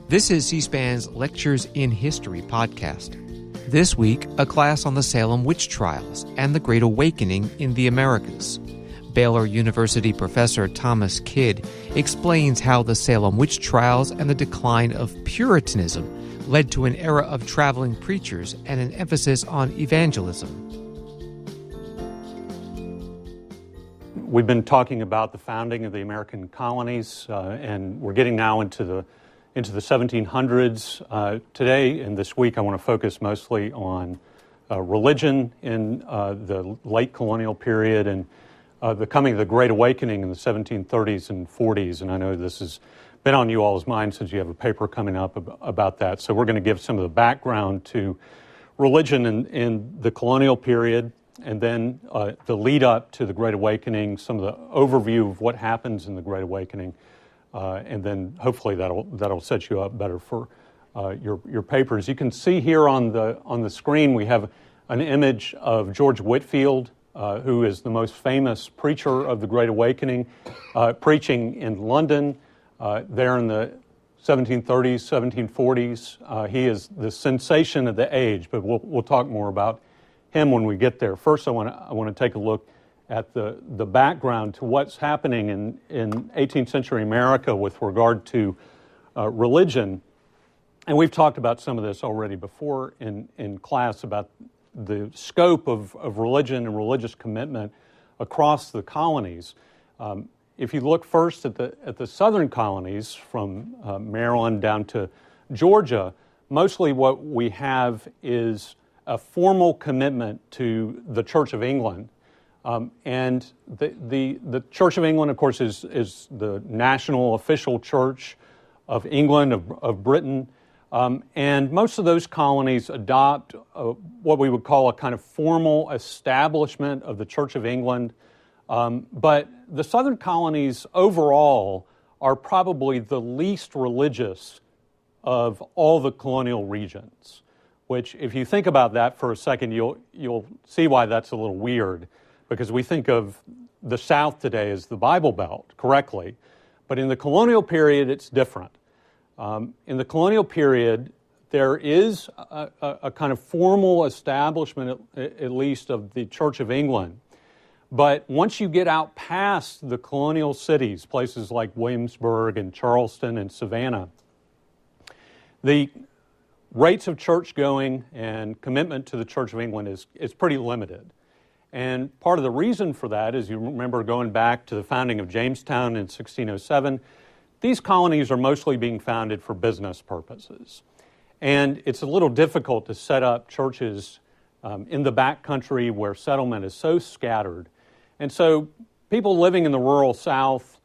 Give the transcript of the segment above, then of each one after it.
This is C-SPAN's Lectures in History podcast. This week, a class on the Salem witch trials and the Great Awakening in the Americas. Baylor University professor Thomas Kidd explains how the Salem witch trials and the decline of Puritanism led to an era of traveling preachers and an emphasis on evangelism. We've been talking about the founding of the American colonies, and we're getting now into the 1700s. Today and this week, I want to focus mostly on religion in the late colonial period and the coming of the Great Awakening in the 1730s and 40s. And I know this has been on you all's mind since you have a paper coming up about that. So we're going to give some of the background to religion in the colonial period, and then the lead up to the Great Awakening, some of the overview of what happens in the Great Awakening, and then hopefully that'll set you up better for your papers. You can see here on the screen we have an image of George Whitefield, who is the most famous preacher of the Great Awakening, preaching in London there in the 1730s, 1740s. He is the sensation of the age, but we'll talk more about him when we get there. First, I want to take a look at the background to what's happening in 18th century America with regard to religion. And we've talked about some of this already before in class about the scope of religion and religious commitment across the colonies. If you look first at the southern colonies from Maryland down to Georgia, mostly what we have is a formal commitment to the Church of England. And the Church of England, of course, is the national official church of England, of Britain. And most of those colonies adopt what we would call a kind of formal establishment of the Church of England. But the southern colonies overall are probably the least religious of all the colonial regions, which if you think about that for a second, you'll see why that's a little weird, because we think of the South today as the Bible Belt, correctly. But in the colonial period, it's different. In the colonial period, there is a kind of formal establishment, at least, of the Church of England. But once you get out past the colonial cities, places like Williamsburg and Charleston and Savannah, the rates of church going and commitment to the Church of England is pretty limited. And part of the reason for that is, you remember going back to the founding of Jamestown in 1607, these colonies are mostly being founded for business purposes. And it's a little difficult to set up churches in the back country where settlement is so scattered. And so people living in the rural South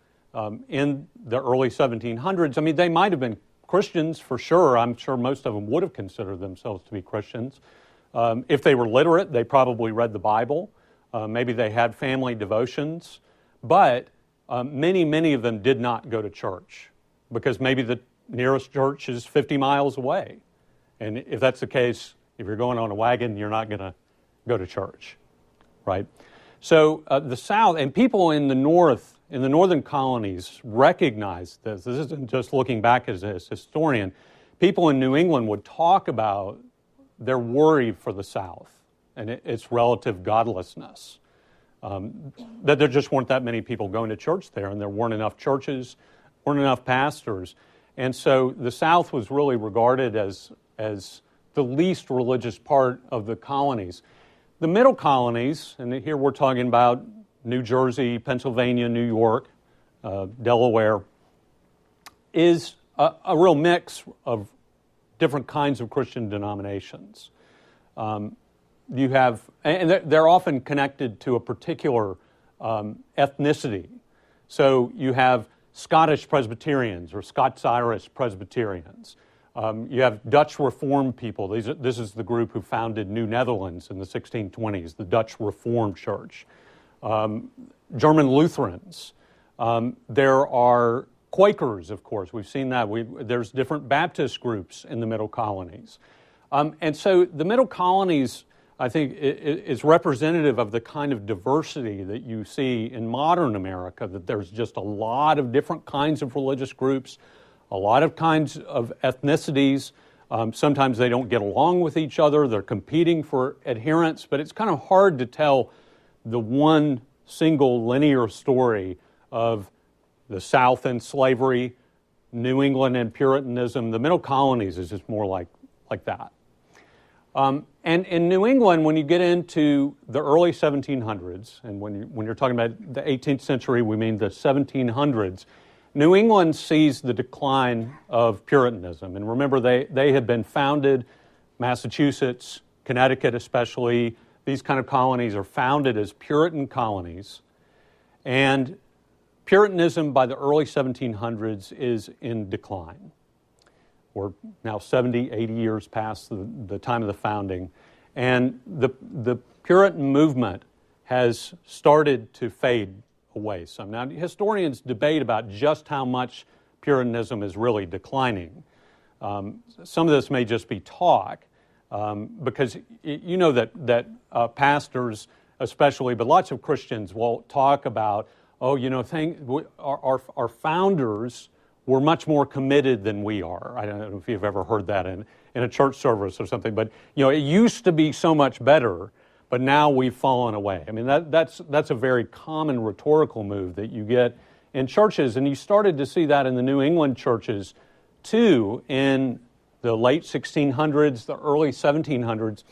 in the early 1700s, I mean, they might have been Christians for sure. I'm sure most of them would have considered themselves to be Christians. If they were literate, they probably read the Bible. Maybe they had family devotions. But many of them did not go to church because maybe the nearest church is 50 miles away. And if that's the case, if you're going on a wagon, you're not going to go to church, right? So the South, and people in the North, in the northern colonies, recognize this. This isn't just looking back as a historian. People in New England would talk about their worry for the South and its relative godlessness. That there just weren't that many people going to church there, and there weren't enough churches, weren't enough pastors. And so the South was really regarded as the least religious part of the colonies. The middle colonies, and here we're talking about New Jersey, Pennsylvania, New York, Delaware, is a real mix of different kinds of Christian denominations. You have, and they're often connected to a particular ethnicity. So you have Scottish Presbyterians or Scots-Irish Presbyterians. You have Dutch Reformed people. This is the group who founded New Netherlands in the 1620s, the Dutch Reformed Church. German Lutherans. There are Quakers, of course. We've seen that. There's different Baptist groups in the middle colonies. And so the middle colonies, I think, is representative of the kind of diversity that you see in modern America, that there's just a lot of different kinds of religious groups, a lot of kinds of ethnicities. Sometimes they don't get along with each other. They're competing for adherence, but it's kind of hard to tell the one single linear story of the South and slavery, New England and Puritanism. The middle colonies is just more like that. And in New England, when you get into the early 1700s, and when you're talking about the 18th century, we mean the 1700s, New England sees the decline of Puritanism. And remember, they had been founded, Massachusetts, Connecticut especially, these kind of colonies are founded as Puritan colonies. And Puritanism by the early 1700s is in decline. We're now 70, 80 years past the time of the founding. And the Puritan movement has started to fade away some. Now, historians debate about just how much Puritanism is really declining. Some of this may just be talk, because you know that pastors especially, but lots of Christians will talk about, our founders were much more committed than we are. I don't know if you've ever heard that in a church service or something, but it used to be so much better, but now we've fallen away. I mean, that's a very common rhetorical move that you get in churches, and you started to see that in the New England churches too in the late 1600s, the early 1700s,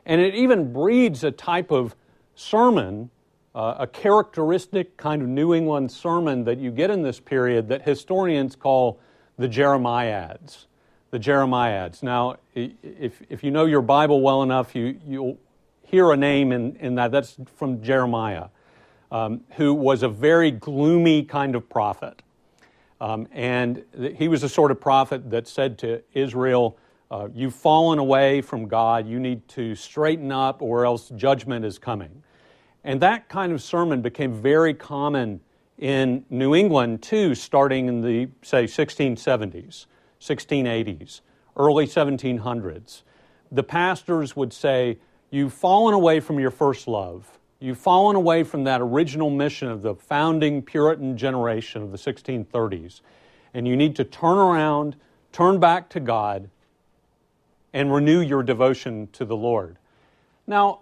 and it even breeds a type of sermon, a characteristic kind of New England sermon that you get in this period that historians call the Jeremiads. The Jeremiads. Now, if you know your Bible well enough, you'll hear a name in that. That's from Jeremiah, who was a very gloomy kind of prophet. And he was the sort of prophet that said to Israel, you've fallen away from God, you need to straighten up or else judgment is coming. And that kind of sermon became very common in New England too, starting in the, say, 1670s, 1680s, early 1700s. The pastors would say, you've fallen away from your first love. You've fallen away from that original mission of the founding Puritan generation of the 1630s. And you need to turn around, turn back to God, and renew your devotion to the Lord. Now,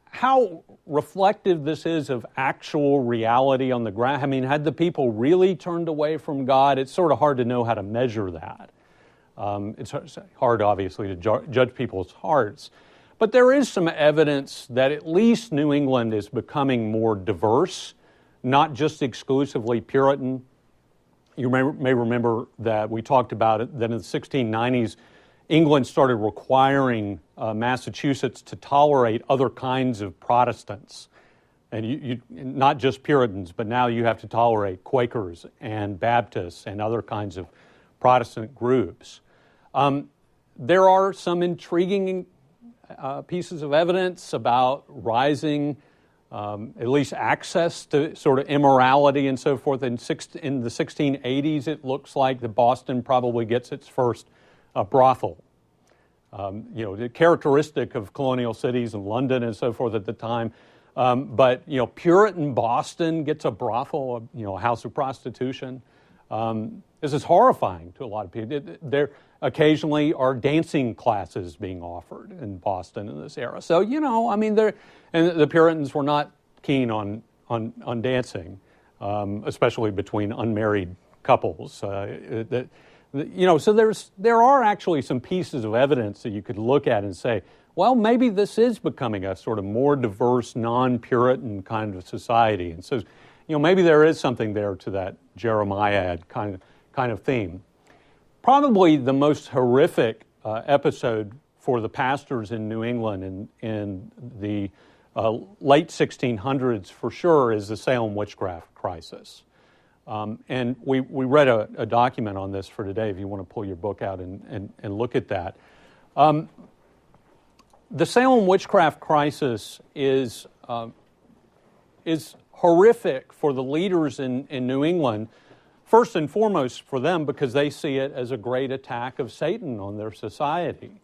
how reflective this is of actual reality on the ground. I mean, had the people really turned away from God? It's sort of hard to know how to measure that. It's hard, obviously, to judge people's hearts. But there is some evidence that at least New England is becoming more diverse, not just exclusively Puritan. You may remember that we talked about it, that in the 1690s, England started requiring Massachusetts to tolerate other kinds of Protestants. And you not just Puritans, but now you have to tolerate Quakers and Baptists and other kinds of Protestant groups. There are some intriguing pieces of evidence about rising, at least access to sort of immorality and so forth. In the 1680s, it looks like that Boston probably gets its first brothel. Characteristic of colonial cities and London and so forth at the time. But Puritan Boston gets a brothel, a house of prostitution. This is horrifying to a lot of people. There occasionally are dancing classes being offered in Boston in this era. So, and the Puritans were not keen on dancing, especially between unmarried couples. So there are actually some pieces of evidence that you could look at and say, well, maybe this is becoming a sort of more diverse, non-Puritan kind of society. And so, maybe there is something there to that Jeremiad kind of theme. Probably the most horrific episode for the pastors in New England in the late 1600s for sure is the Salem witchcraft crisis. And we read a document on this for today if you want to pull your book out and look at that. The Salem witchcraft crisis is horrific for the leaders in New England, first and foremost for them because they see it as a great attack of Satan on their society.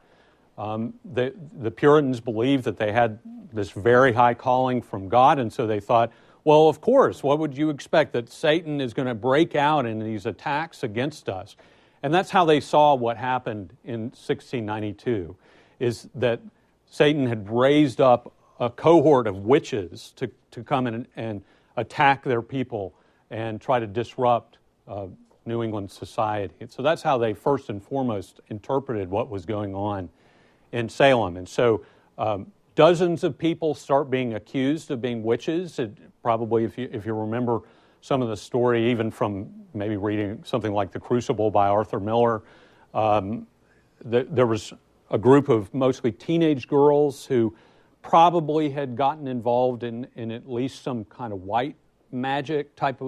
The Puritans believed that they had this very high calling from God, and so they thought, well, of course, what would you expect? That Satan is going to break out in these attacks against us. And that's how they saw what happened in 1692, is that Satan had raised up a cohort of witches to come in and attack their people and try to disrupt New England society. And so that's how they first and foremost interpreted what was going on in Salem. And so dozens of people start being accused of being witches. Probably, if you remember some of the story, even from maybe reading something like The Crucible by Arthur Miller, there was a group of mostly teenage girls who probably had gotten involved in at least some kind of white magic type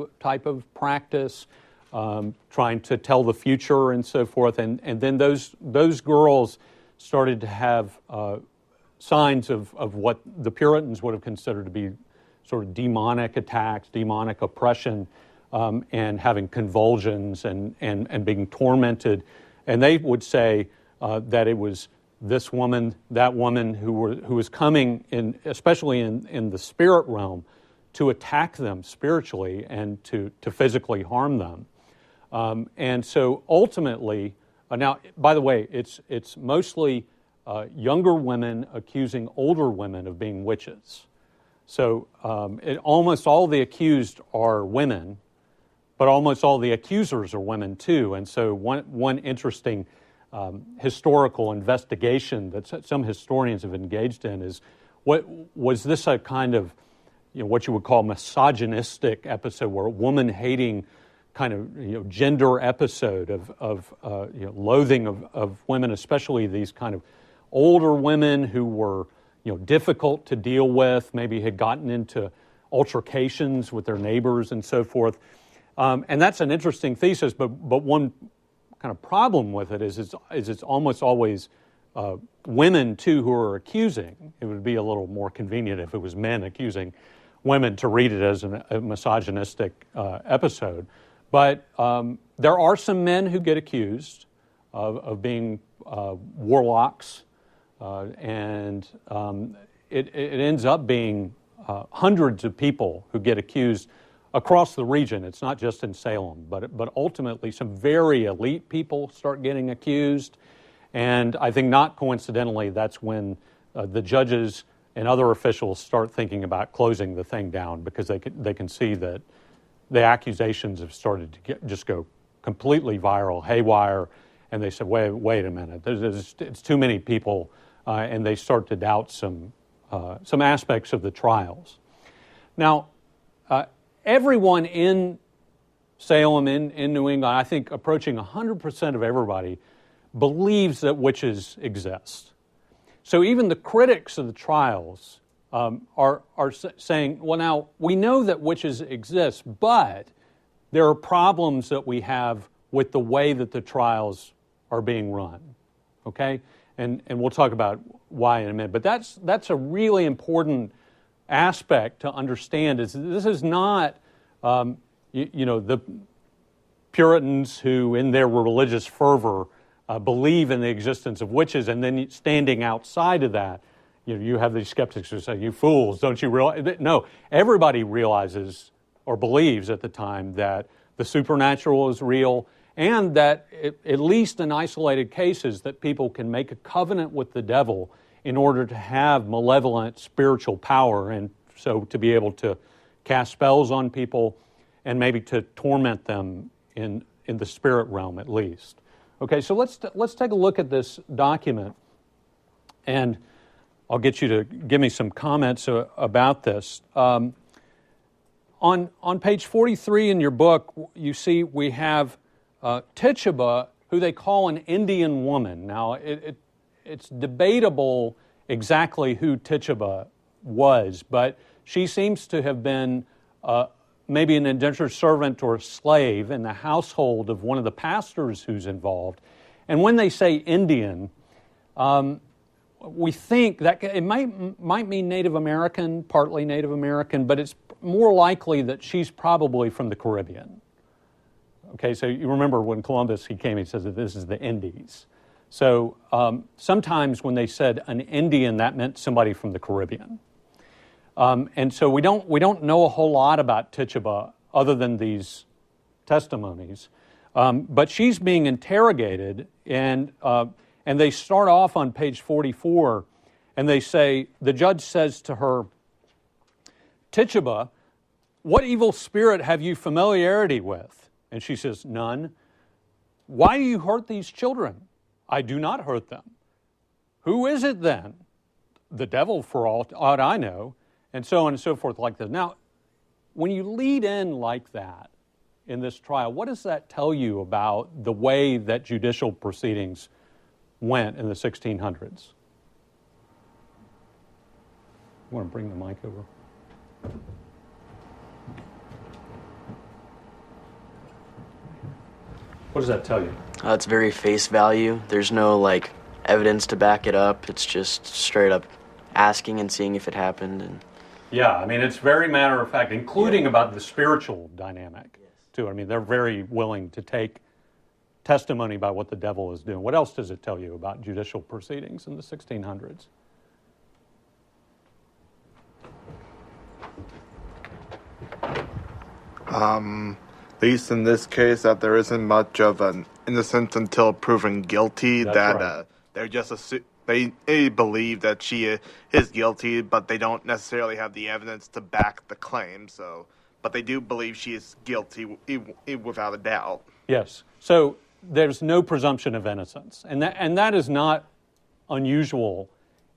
of practice, trying to tell the future and so forth. And then those girls started to have signs of what the Puritans would have considered to be sort of demonic attacks, demonic oppression, and having convulsions and being tormented. And they would say that it was this woman, that woman who was coming in, especially in the spirit realm, to attack them spiritually and to physically harm them. And so ultimately, now, by the way, it's mostly younger women accusing older women of being witches. So almost all the accused are women, but almost all the accusers are women too. And so one interesting historical investigation that some historians have engaged in is, what was this a kind of, what you would call misogynistic episode, where a woman-hating kind of gender episode of loathing of women, especially these kind of older women who were difficult to deal with, maybe had gotten into altercations with their neighbors and so forth. And that's an interesting thesis, but one kind of problem with it is it's almost always women too who are accusing. It would be a little more convenient if it was men accusing women to read it as a misogynistic episode. But there are some men who get accused of being warlocks, and it ends up being hundreds of people who get accused across the region. It's not just in Salem, but ultimately some very elite people start getting accused. And I think not coincidentally, that's when the judges and other officials start thinking about closing the thing down, because they can see that the accusations have started to just go completely viral, haywire, and they said, wait a minute, it's too many people, and they start to doubt some aspects of the trials. Now, everyone in Salem, in New England, I think approaching 100% of everybody, believes that witches exist. So even the critics of the trials are saying, well, now, we know that witches exist, but there are problems that we have with the way that the trials are being run, okay? And we'll talk about why in a minute. But that's a really important aspect to understand, is this is not, the Puritans who, in their religious fervor, believe in the existence of witches, and then standing outside of that, you have these skeptics who say, you fools, don't you realize? No, everybody realizes or believes at the time that the supernatural is real, and that at least in isolated cases that people can make a covenant with the devil in order to have malevolent spiritual power, and so to be able to cast spells on people and maybe to torment them in the spirit realm at least. Okay, so let's take a look at this document, and I'll get you to give me some comments about this. On page 43 in your book, you see we have Tituba, who they call an Indian woman. Now, it's debatable exactly who Tituba was, but she seems to have been maybe an indentured servant or a slave in the household of one of the pastors who's involved. And when they say Indian, we think that it might mean Native American, partly Native American, but it's more likely that she's probably from the Caribbean. Okay, so you remember when Columbus, he came, he says that this is the Indies. So sometimes when they said an Indian, that meant somebody from the Caribbean. And so we don't know a whole lot about Tituba other than these testimonies. But she's being interrogated, and they start off on page 44, and they say, the judge says to her, Tituba, what evil spirit have you familiarity with? And she says, none. Why do you hurt these children? I do not hurt them. Who is it then? The devil, for all I know, and so on and so forth like this. Now, when you lead in like that in this trial, what does that tell you about the way that judicial proceedings went in the 1600s? You want to bring the mic over? What does that tell you? It's very face value. There's no, evidence to back it up. It's just straight up asking and seeing if it happened. And yeah, I mean, it's very matter of fact, including about the spiritual dynamic, too. I mean, they're very willing to take testimony about what the devil is doing. What else does it tell you about judicial proceedings in the 1600s? At least in this case, that there isn't much of an innocence until proven guilty. That's right. They're just they believe that she is guilty, but they don't necessarily have the evidence to back the claim. But they do believe she is guilty without a doubt. Yes. So there's no presumption of innocence, and that is not unusual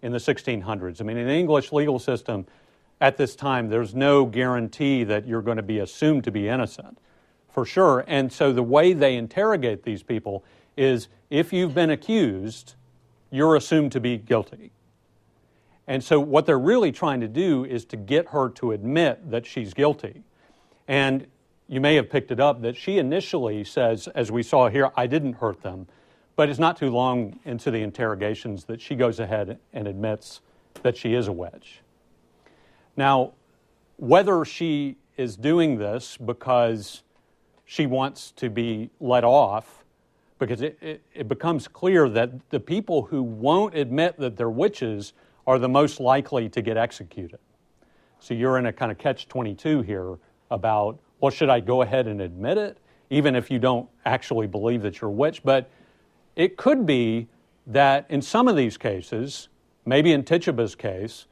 in the 1600s. I mean, in the English legal system at this time, there's no guarantee that you're going to be assumed to be innocent, for sure. And so the way they interrogate these people is, if you've been accused, you're assumed to be guilty. And so what they're really trying to do is to get her to admit that she's guilty. And you may have picked it up that she initially says, as we saw here, I didn't hurt them. But it's not too long into the interrogations that she goes ahead and admits that she is a witch. Now, whether she is doing this because she wants to be let off, because it becomes clear that the people who won't admit that they're witches are the most likely to get executed. So you're in a kind of catch-22 here about, well, should I go ahead and admit it, even if you don't actually believe that you're a witch? But it could be that in some of these cases, maybe in Tituba's case,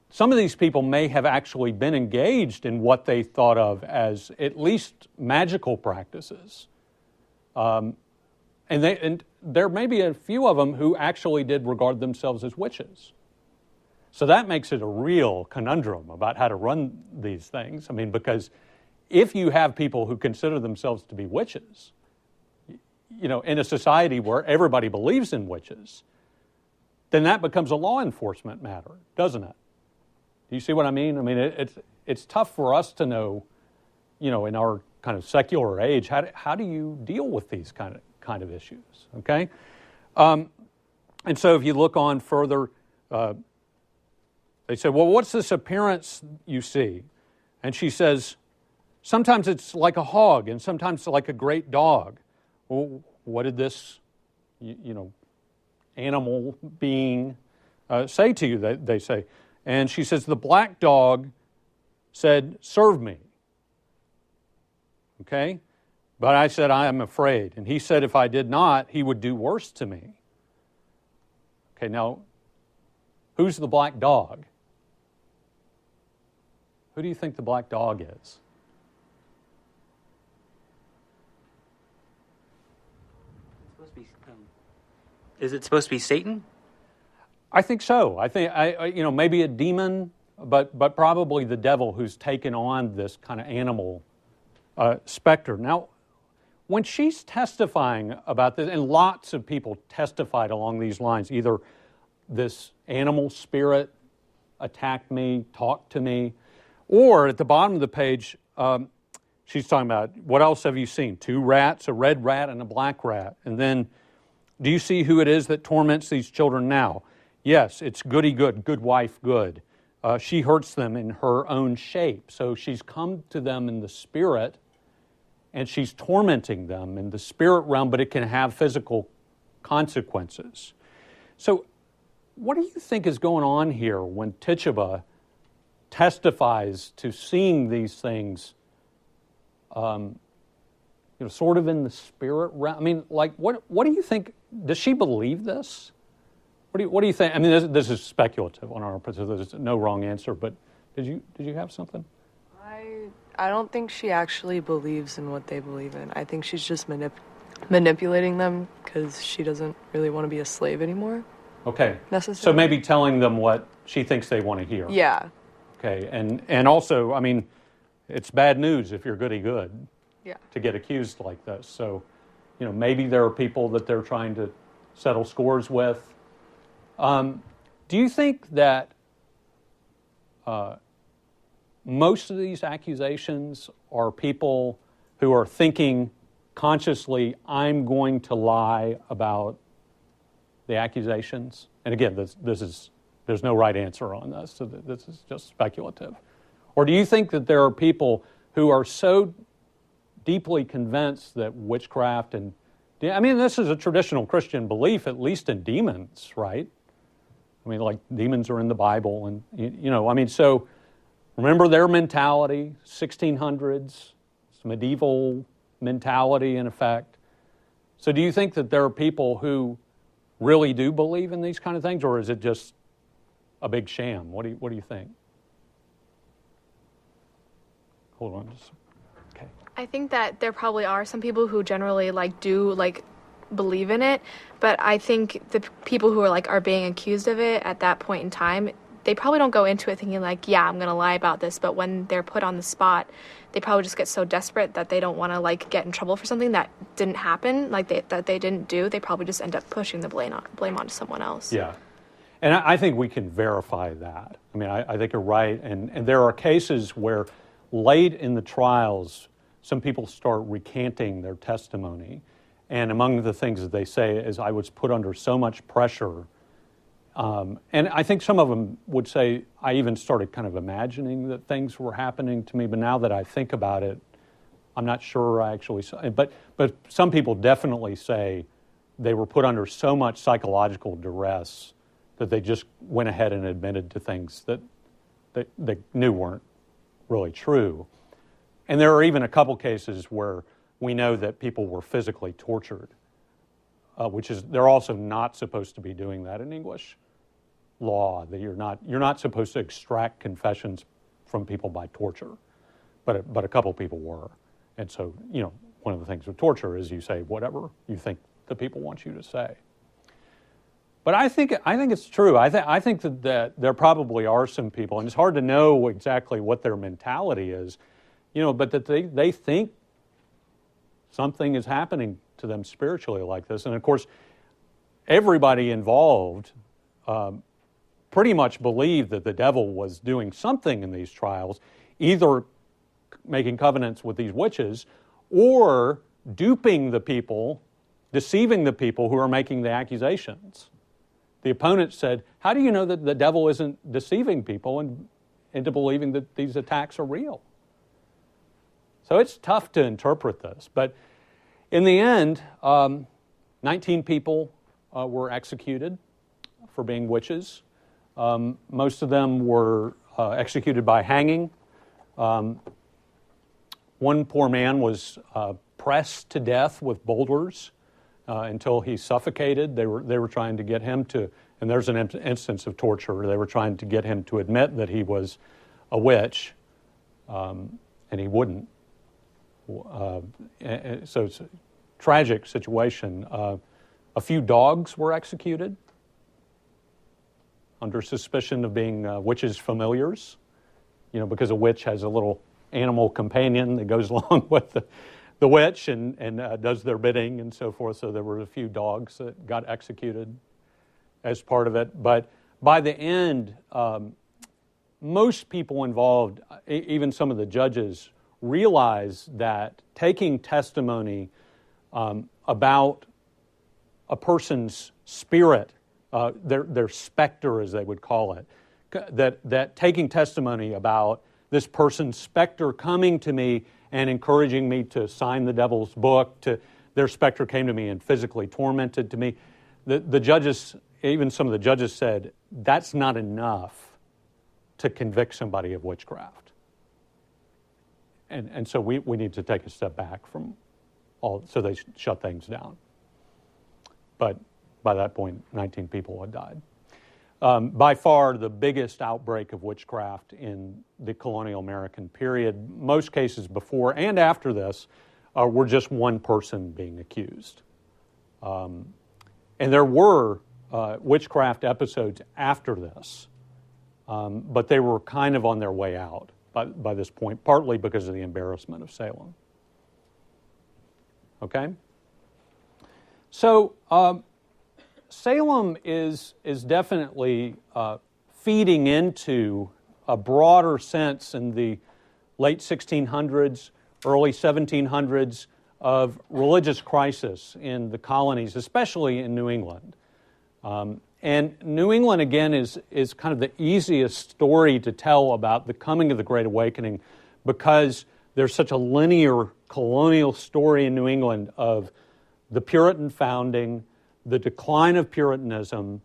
some of these people may have actually been engaged in what they thought of as at least magical practices. And there may be a few of them who actually did regard themselves as witches. So that makes it a real conundrum about how to run these things. I mean, because if you have people who consider themselves to be witches, you know, in a society where everybody believes in witches, then that becomes a law enforcement matter, doesn't it? Do you see what I mean? I mean, it's tough for us to know, you know, in our kind of secular age, how do you deal with these kind of issues, okay? And so if you look on further, they say, well, what's this appearance you see? And she says, sometimes it's like a hog and sometimes like a great dog. Well, what did this, animal being say to you, they say? And she says, the black dog said, serve me. Okay? But I said, I am afraid. And he said, if I did not, he would do worse to me. Okay, now, who's the black dog? Who do you think the black dog is? Is it supposed to be Satan? I think so. I think, maybe a demon, but probably the devil who's taken on this kind of animal specter. Now, when she's testifying about this, and lots of people testified along these lines, either this animal spirit attacked me, talked to me, or at the bottom of the page, she's talking about, what else have you seen? 2 rats, a red rat and a black rat. And then, do you see who it is that torments these children now? Yes, it's goody good, good wife good. She hurts them in her own shape. So she's come to them in the spirit, and she's tormenting them in the spirit realm, but it can have physical consequences. So what do you think is going on here when Tituba testifies to seeing these things, sort of in the spirit realm. I mean, like, what do you think? Does she believe this? What do you think? I mean, this is speculative on our part, so there's no wrong answer. But did you have something? I don't think she actually believes in what they believe in. I think she's just manipulating them because she doesn't really want to be a slave anymore. Okay. Necessarily. So maybe telling them what she thinks they want to hear. Yeah. Okay. And also, I mean, it's bad news if you're goody good. Yeah. To get accused like this. So, maybe there are people that they're trying to settle scores with. Do you think that most of these accusations are people who are thinking consciously, I'm going to lie about the accusations? And again, there's no right answer on this, so this is just speculative. Or do you think that there are people who are so deeply convinced that witchcraft and, I mean, this is a traditional Christian belief, at least in demons, right? I mean, like, demons are in the Bible, and, so remember their mentality, 1600s, it's medieval mentality in effect. So do you think that there are people who really do believe in these kind of things, or is it just a big sham? What do you think? Hold on just. Okay. I think that there probably are some people who generally do believe in it, but I think the people who are being accused of it at that point in time, they probably don't go into it thinking yeah, I'm gonna lie about this, but when they're put on the spot, they probably just get so desperate that they don't want to get in trouble for something that didn't happen, that they didn't do. They probably just end up pushing the blame onto someone else. Yeah, and I think we can verify that. I mean, I think you're right, and there are cases where late in the trials, some people start recanting their testimony, and among the things that they say is, I was put under so much pressure. And I think some of them would say, I even started kind of imagining that things were happening to me, but now that I think about it, I'm not sure I actually saw it. But some people definitely say they were put under so much psychological duress that they just went ahead and admitted to things that they knew weren't really true. And there are even a couple cases where we know that people were physically tortured, which is, they're also not supposed to be doing that in English law, that you're not supposed to extract confessions from people by torture, but a couple people were. And so, one of the things with torture is you say whatever you think the people want you to say. But I think it's true. I think that there probably are some people, and it's hard to know exactly what their mentality is, but that they think something is happening to them spiritually like this. And of course, everybody involved pretty much believed that the devil was doing something in these trials, either making covenants with these witches or duping the people, deceiving the people who are making the accusations. The opponent said, how do you know that the devil isn't deceiving people into believing that these attacks are real? So it's tough to interpret this. But in the end, 19 people were executed for being witches. Most of them were executed by hanging. One poor man was pressed to death with boulders until he suffocated. They were trying to get him to, and there's an instance of torture, they were trying to get him to admit that he was a witch, and he wouldn't. So it's a tragic situation. A few dogs were executed under suspicion of being witches' familiars, because a witch has a little animal companion that goes along with the witch and does their bidding and so forth. So there were a few dogs that got executed as part of it. But by the end, most people involved, even some of the judges, realized that taking testimony about a person's spirit, their specter, as they would call it, that taking testimony about this person's specter coming to me and encouraging me to sign the devil's book, their specter came to me and physically tormented to me. The judges, even some of the judges said, that's not enough to convict somebody of witchcraft. And so we need to take a step back from so they shut things down. But by that point, 19 people had died. By far the biggest outbreak of witchcraft in the colonial American period. Most cases before and after this were just one person being accused. And there were witchcraft episodes after this, but they were kind of on their way out by this point, partly because of the embarrassment of Salem. Okay? So Salem is definitely feeding into a broader sense in the late 1600s, early 1700s of religious crisis in the colonies, especially in New England. And New England, again, is kind of the easiest story to tell about the coming of the Great Awakening because there's such a linear colonial story in New England of the Puritan founding, the decline of Puritanism,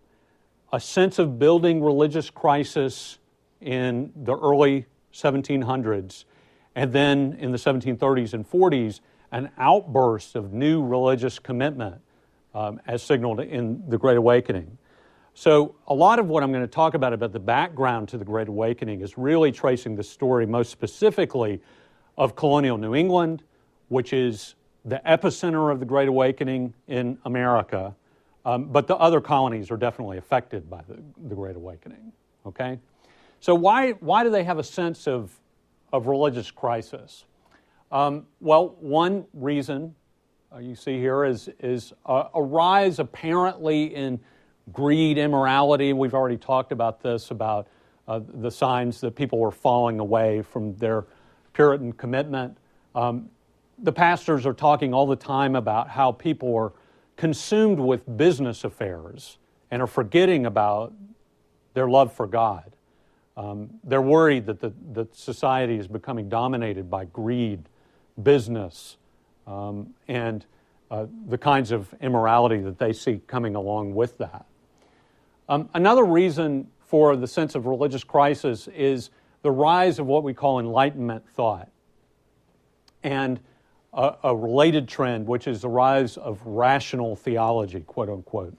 a sense of building religious crisis in the early 1700s, and then in the 1730s and 40s, an outburst of new religious commitment as signaled in the Great Awakening. So a lot of what I'm going to talk about the background to the Great Awakening is really tracing the story most specifically of colonial New England, which is the epicenter of the Great Awakening in America, but the other colonies are definitely affected by the Great Awakening, okay? So why do they have a sense of religious crisis? Well, one reason you see here is a rise apparently in greed, immorality. We've already talked about this, about the signs that people were falling away from their Puritan commitment. The pastors are talking all the time about how people are consumed with business affairs and are forgetting about their love for God. They're worried that society is becoming dominated by greed, business, and the kinds of immorality that they see coming along with that. Another reason for the sense of religious crisis is the rise of what we call Enlightenment thought, and a related trend, which is the rise of rational theology, quote unquote.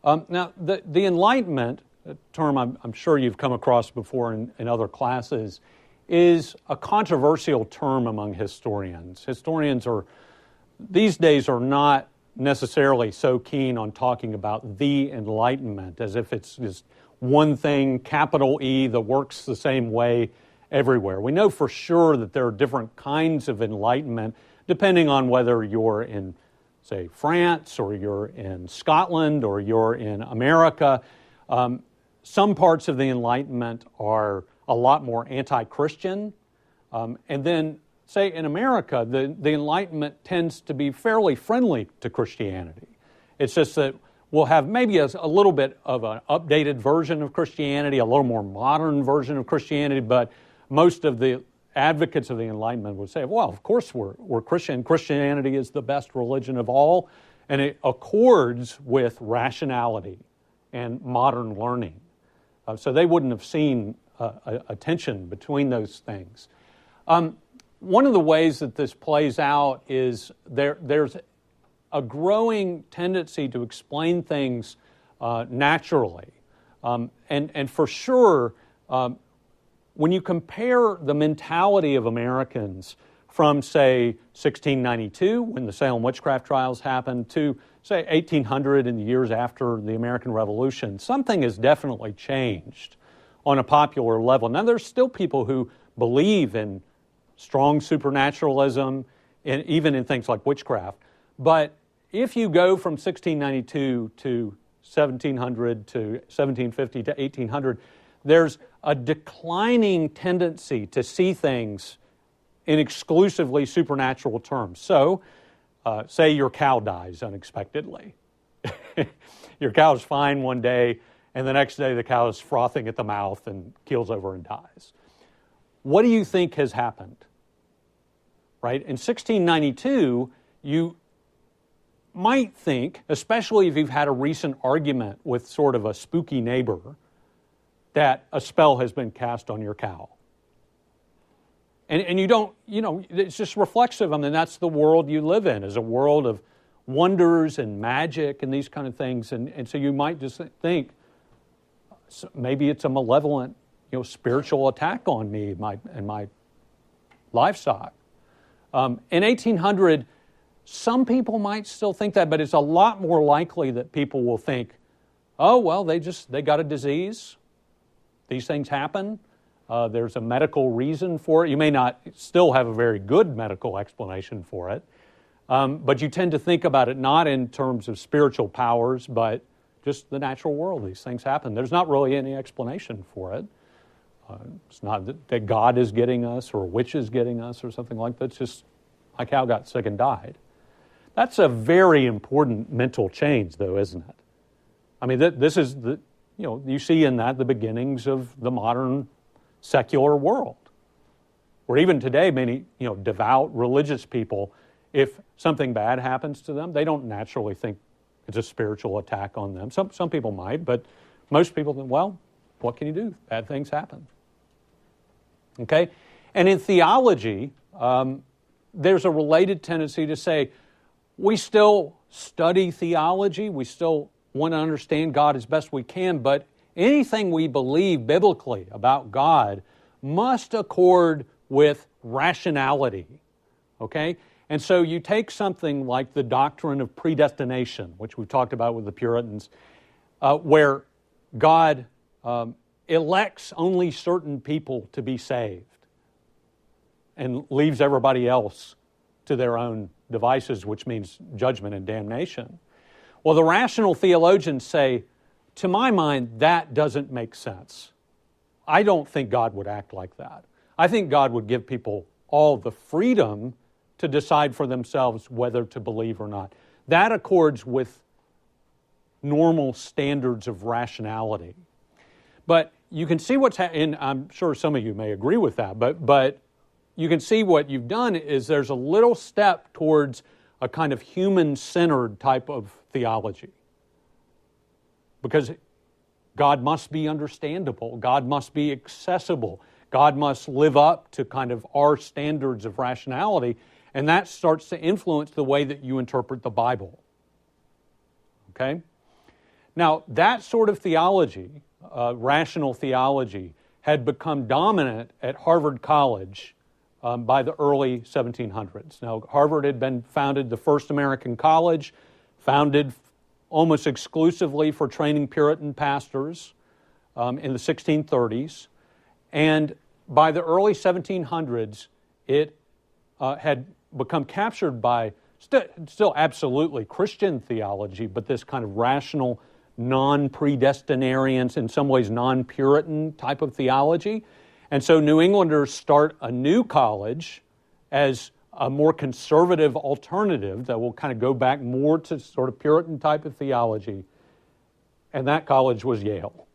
Now, the Enlightenment, a term I'm sure you've come across before in other classes, is a controversial term among historians. Historians these days are not necessarily so keen on talking about the Enlightenment as if it's just one thing, capital E, that works the same way everywhere. We know for sure that there are different kinds of Enlightenment depending on whether you're in, say, France or you're in Scotland or you're in America. Some parts of the Enlightenment are a lot more anti-Christian. And then, say, in America, the Enlightenment tends to be fairly friendly to Christianity. It's just that we'll have maybe a little bit of an updated version of Christianity, a little more modern version of Christianity, but most of the advocates of the Enlightenment would say, well, of course we're Christian. Christianity is the best religion of all, and it accords with rationality and modern learning. So they wouldn't have seen a tension between those things. One of the ways that this plays out is there's a growing tendency to explain things naturally. And for sure, when you compare the mentality of Americans from, say, 1692, when the Salem witchcraft trials happened, to, say, 1800 and the years after the American Revolution, something has definitely changed on a popular level. Now, there's still people who believe in strong supernaturalism, and even in things like witchcraft. But if you go from 1692 to 1700 to 1750 to 1800, there's a declining tendency to see things in exclusively supernatural terms. So, say your cow dies unexpectedly. Your cow's fine one day, and the next day the cow is frothing at the mouth and keels over and dies. What do you think has happened? Right? In 1692, you might think, especially if you've had a recent argument with sort of a spooky neighbor, that a spell has been cast on your cow. And you don't, it's just reflexive. I mean, that's the world you live in, is a world of wonders and magic and these kind of things. And so you might just think, maybe it's a malevolent, spiritual attack on me and my livestock. In 1800, some people might still think that, but it's a lot more likely that people will think, oh, well, they got a disease. These things happen. There's a medical reason for it. You may not still have a very good medical explanation for it, but you tend to think about it not in terms of spiritual powers, but just the natural world. These things happen. There's not really any explanation for it. It's not that God is getting us or a witch is getting us or something like that. It's just my cow got sick and died. That's a very important mental change, though, isn't it? I mean, this is you see in that the beginnings of the modern secular world, where even today many devout religious people, if something bad happens to them, they don't naturally think it's a spiritual attack on them. Some people might, but most people think, well, what can you do? Bad things happen. Okay? And in theology, there's a related tendency to say, we still study theology, we still want to understand God as best we can, but anything we believe biblically about God must accord with rationality. Okay? And so you take something like the doctrine of predestination, which we've talked about with the Puritans, where God elects only certain people to be saved and leaves everybody else to their own devices, which means judgment and damnation. Well, the rational theologians say, to my mind, that doesn't make sense. I don't think God would act like that. I think God would give people all the freedom to decide for themselves whether to believe or not. That accords with normal standards of rationality. But you can see what's happening, I'm sure some of you may agree with that, but you can see what you've done is there's a little step towards a kind of human-centered type of theology. Because God must be understandable. God must be accessible. God must live up to kind of our standards of rationality, and that starts to influence the way that you interpret the Bible. Okay? Now, that sort of theology, rational theology, had become dominant at Harvard College by the early 1700s. Now, Harvard had been founded, the first American college, founded almost exclusively for training Puritan pastors in the 1630s. And by the early 1700s, it had become captured by still absolutely Christian theology, but this kind of rational, non-predestinarian, in some ways non-Puritan type of theology. And so New Englanders start a new college as a more conservative alternative that will kind of go back more to sort of Puritan type of theology. And that college was Yale.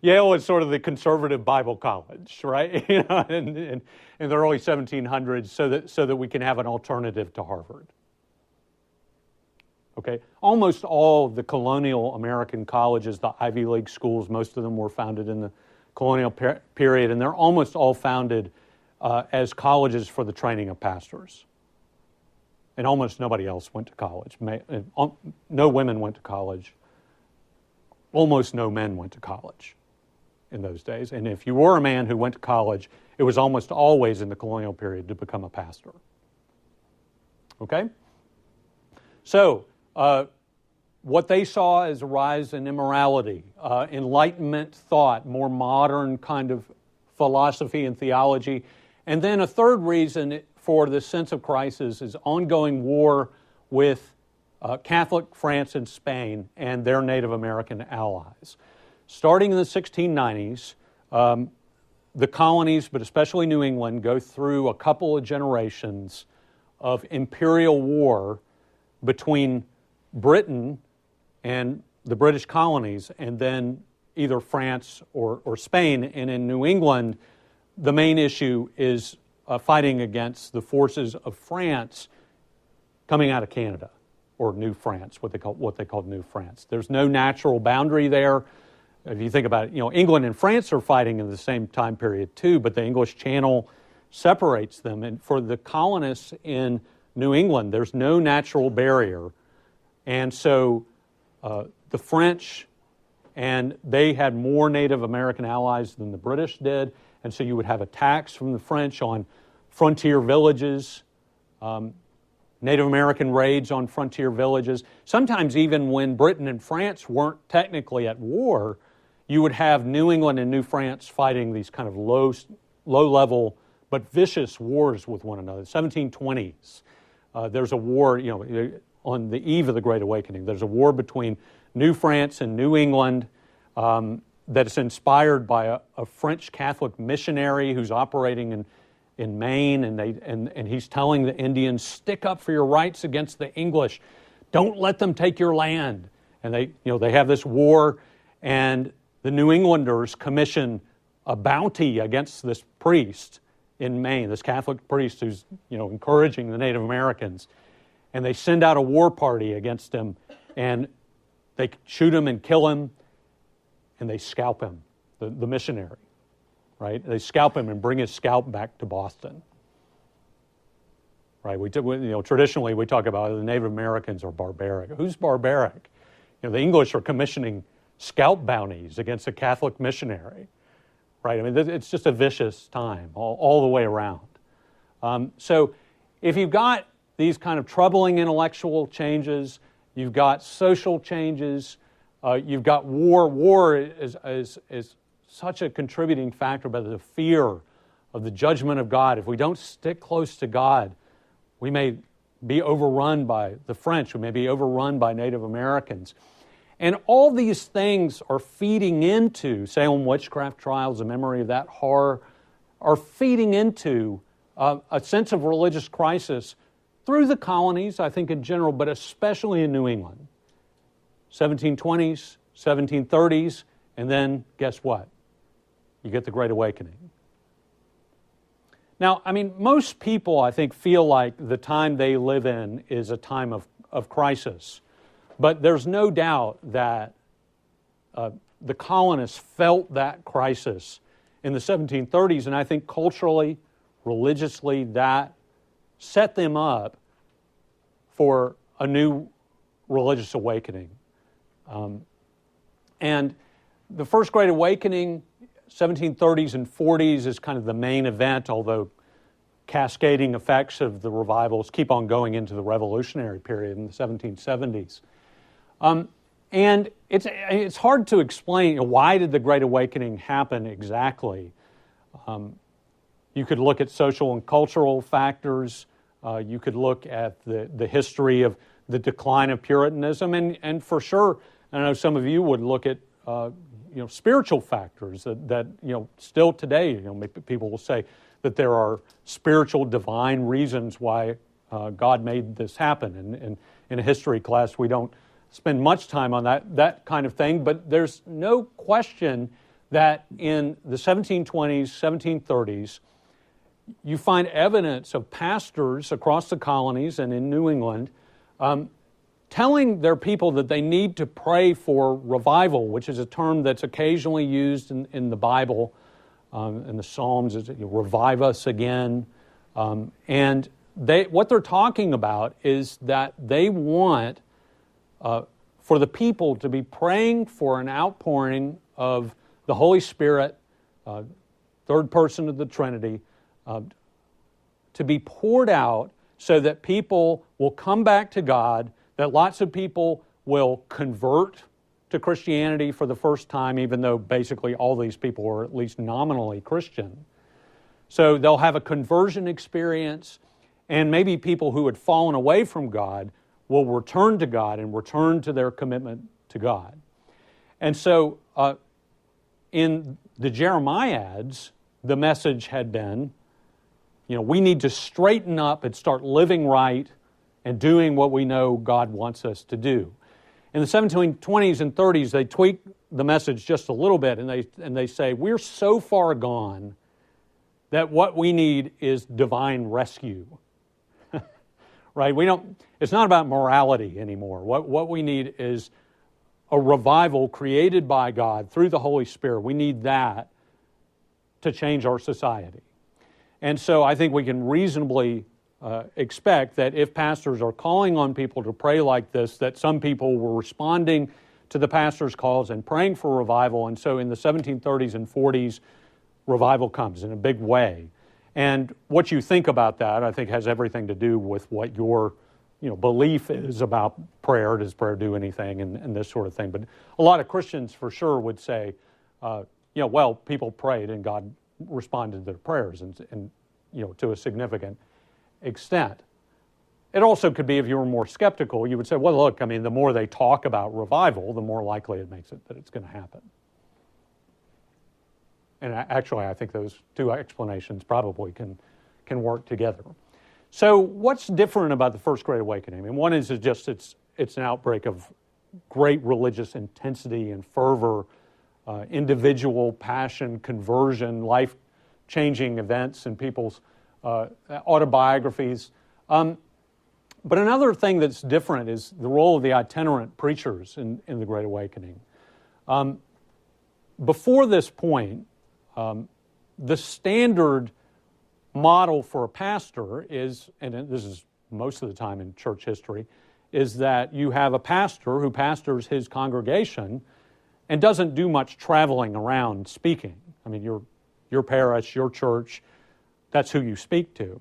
Yale is sort of the conservative Bible college, right? In the early 1700s, so that we can have an alternative to Harvard. Okay, almost all the colonial American colleges, the Ivy League schools, most of them were founded in the colonial period, and they're almost all founded as colleges for the training of pastors. And almost nobody else went to college. No women went to college. Almost no men went to college in those days. And if you were a man who went to college, it was almost always in the colonial period to become a pastor. Okay? So, what they saw as a rise in immorality, Enlightenment thought, more modern kind of philosophy and theology. And then a third reason for this sense of crisis is ongoing war with Catholic France and Spain and their Native American allies. Starting in the 1690s, the colonies, but especially New England, go through a couple of generations of imperial war between Britain and the British colonies, and then either France or Spain. And in New England, the main issue is fighting against the forces of France coming out of Canada, or New France, what they called New France. There's no natural boundary there. if you think about it, England and France are fighting in the same time period too, but the English Channel separates them. And for the colonists in New England, there's no natural barrier. And so the French, and they had more Native American allies than the British did, and so you would have attacks from the French on frontier villages, Native American raids on frontier villages. Sometimes even when Britain and France weren't technically at war, you would have New England and New France fighting these kind of low-level but vicious wars with one another. 1720s, there's a war, on the eve of the Great Awakening. There's a war between New France and New England that is inspired by a French Catholic missionary who's operating in Maine, and he's telling the Indians, stick up for your rights against the English. Don't let them take your land. And they have this war, and the New Englanders commission a bounty against this priest in Maine, this Catholic priest who's encouraging the Native Americans. And they send out a war party against him, and they shoot him and kill him, and they scalp him, the missionary, right? They scalp him and bring his scalp back to Boston, right? Traditionally we talk about the Native Americans are barbaric. Who's barbaric? The English are commissioning scalp bounties against a Catholic missionary, right? I mean, it's just a vicious time all the way around. So if you've got these kind of troubling intellectual changes, you've got social changes, you've got war. War is such a contributing factor, but the fear of the judgment of God. If we don't stick close to God, we may be overrun by the French, we may be overrun by Native Americans. And all these things are feeding into Salem witchcraft trials, the memory of that horror, are feeding into a sense of religious crisis through the colonies, I think in general, but especially in New England. 1720s, 1730s, and then guess what? You get the Great Awakening. Now, I mean, most people, I think, feel like the time they live in is a time of crisis. But there's no doubt that the colonists felt that crisis in the 1730s, and I think culturally, religiously, that set them up for a new religious awakening. And the First Great Awakening, 1730s and 40s, is kind of the main event, although cascading effects of the revivals keep on going into the Revolutionary period in the 1770s. And it's hard to explain why did the Great Awakening happen exactly. You could look at social and cultural factors. You could look at the history of the decline of Puritanism, and for sure, I know some of you would look at spiritual factors that still today people will say that there are spiritual divine reasons why God made this happen. And in a history class, we don't spend much time on that kind of thing, but there's no question that in the 1720s, 1730s, you find evidence of pastors across the colonies and in New England telling their people that they need to pray for revival, which is a term that's occasionally used in the Bible, in the Psalms, is revive us again. And what they're talking about is that they want for the people to be praying for an outpouring of the Holy Spirit, third person of the Trinity, to be poured out so that people will come back to God, that lots of people will convert to Christianity for the first time, even though basically all these people are at least nominally Christian. So they'll have a conversion experience, and maybe people who had fallen away from God will return to God and return to their commitment to God. And so in the Jeremiads, the message had been, we need to straighten up and start living right and doing what we know God wants us to do. In the 1720s and 30s, they tweak the message just a little bit, and they say, we're so far gone that what we need is divine rescue. Right? It's not about morality anymore. What we need is a revival created by God through the Holy Spirit. We need that to change our society. And so I think we can reasonably expect that if pastors are calling on people to pray like this, that some people were responding to the pastor's calls and praying for revival. And so in the 1730s and 40s, revival comes in a big way. And what you think about that, I think, has everything to do with what your belief is about prayer. Does prayer do anything, and this sort of thing? But a lot of Christians for sure would say, well, people prayed and God responded to their prayers, and to a significant extent. It also could be, if you were more skeptical, you would say, well, look, I mean, the more they talk about revival, the more likely it makes it that it's going to happen. And actually, I think those two explanations probably can work together. So what's different about the First Great Awakening? I mean, one is just it's an outbreak of great religious intensity and fervor, individual passion, conversion, life-changing events in people's autobiographies. But another thing that's different is the role of the itinerant preachers in the Great Awakening. Before this point, the standard model for a pastor is, and this is most of the time in church history, is that you have a pastor who pastors his congregation and doesn't do much traveling around speaking. I mean, your parish, your church, that's who you speak to.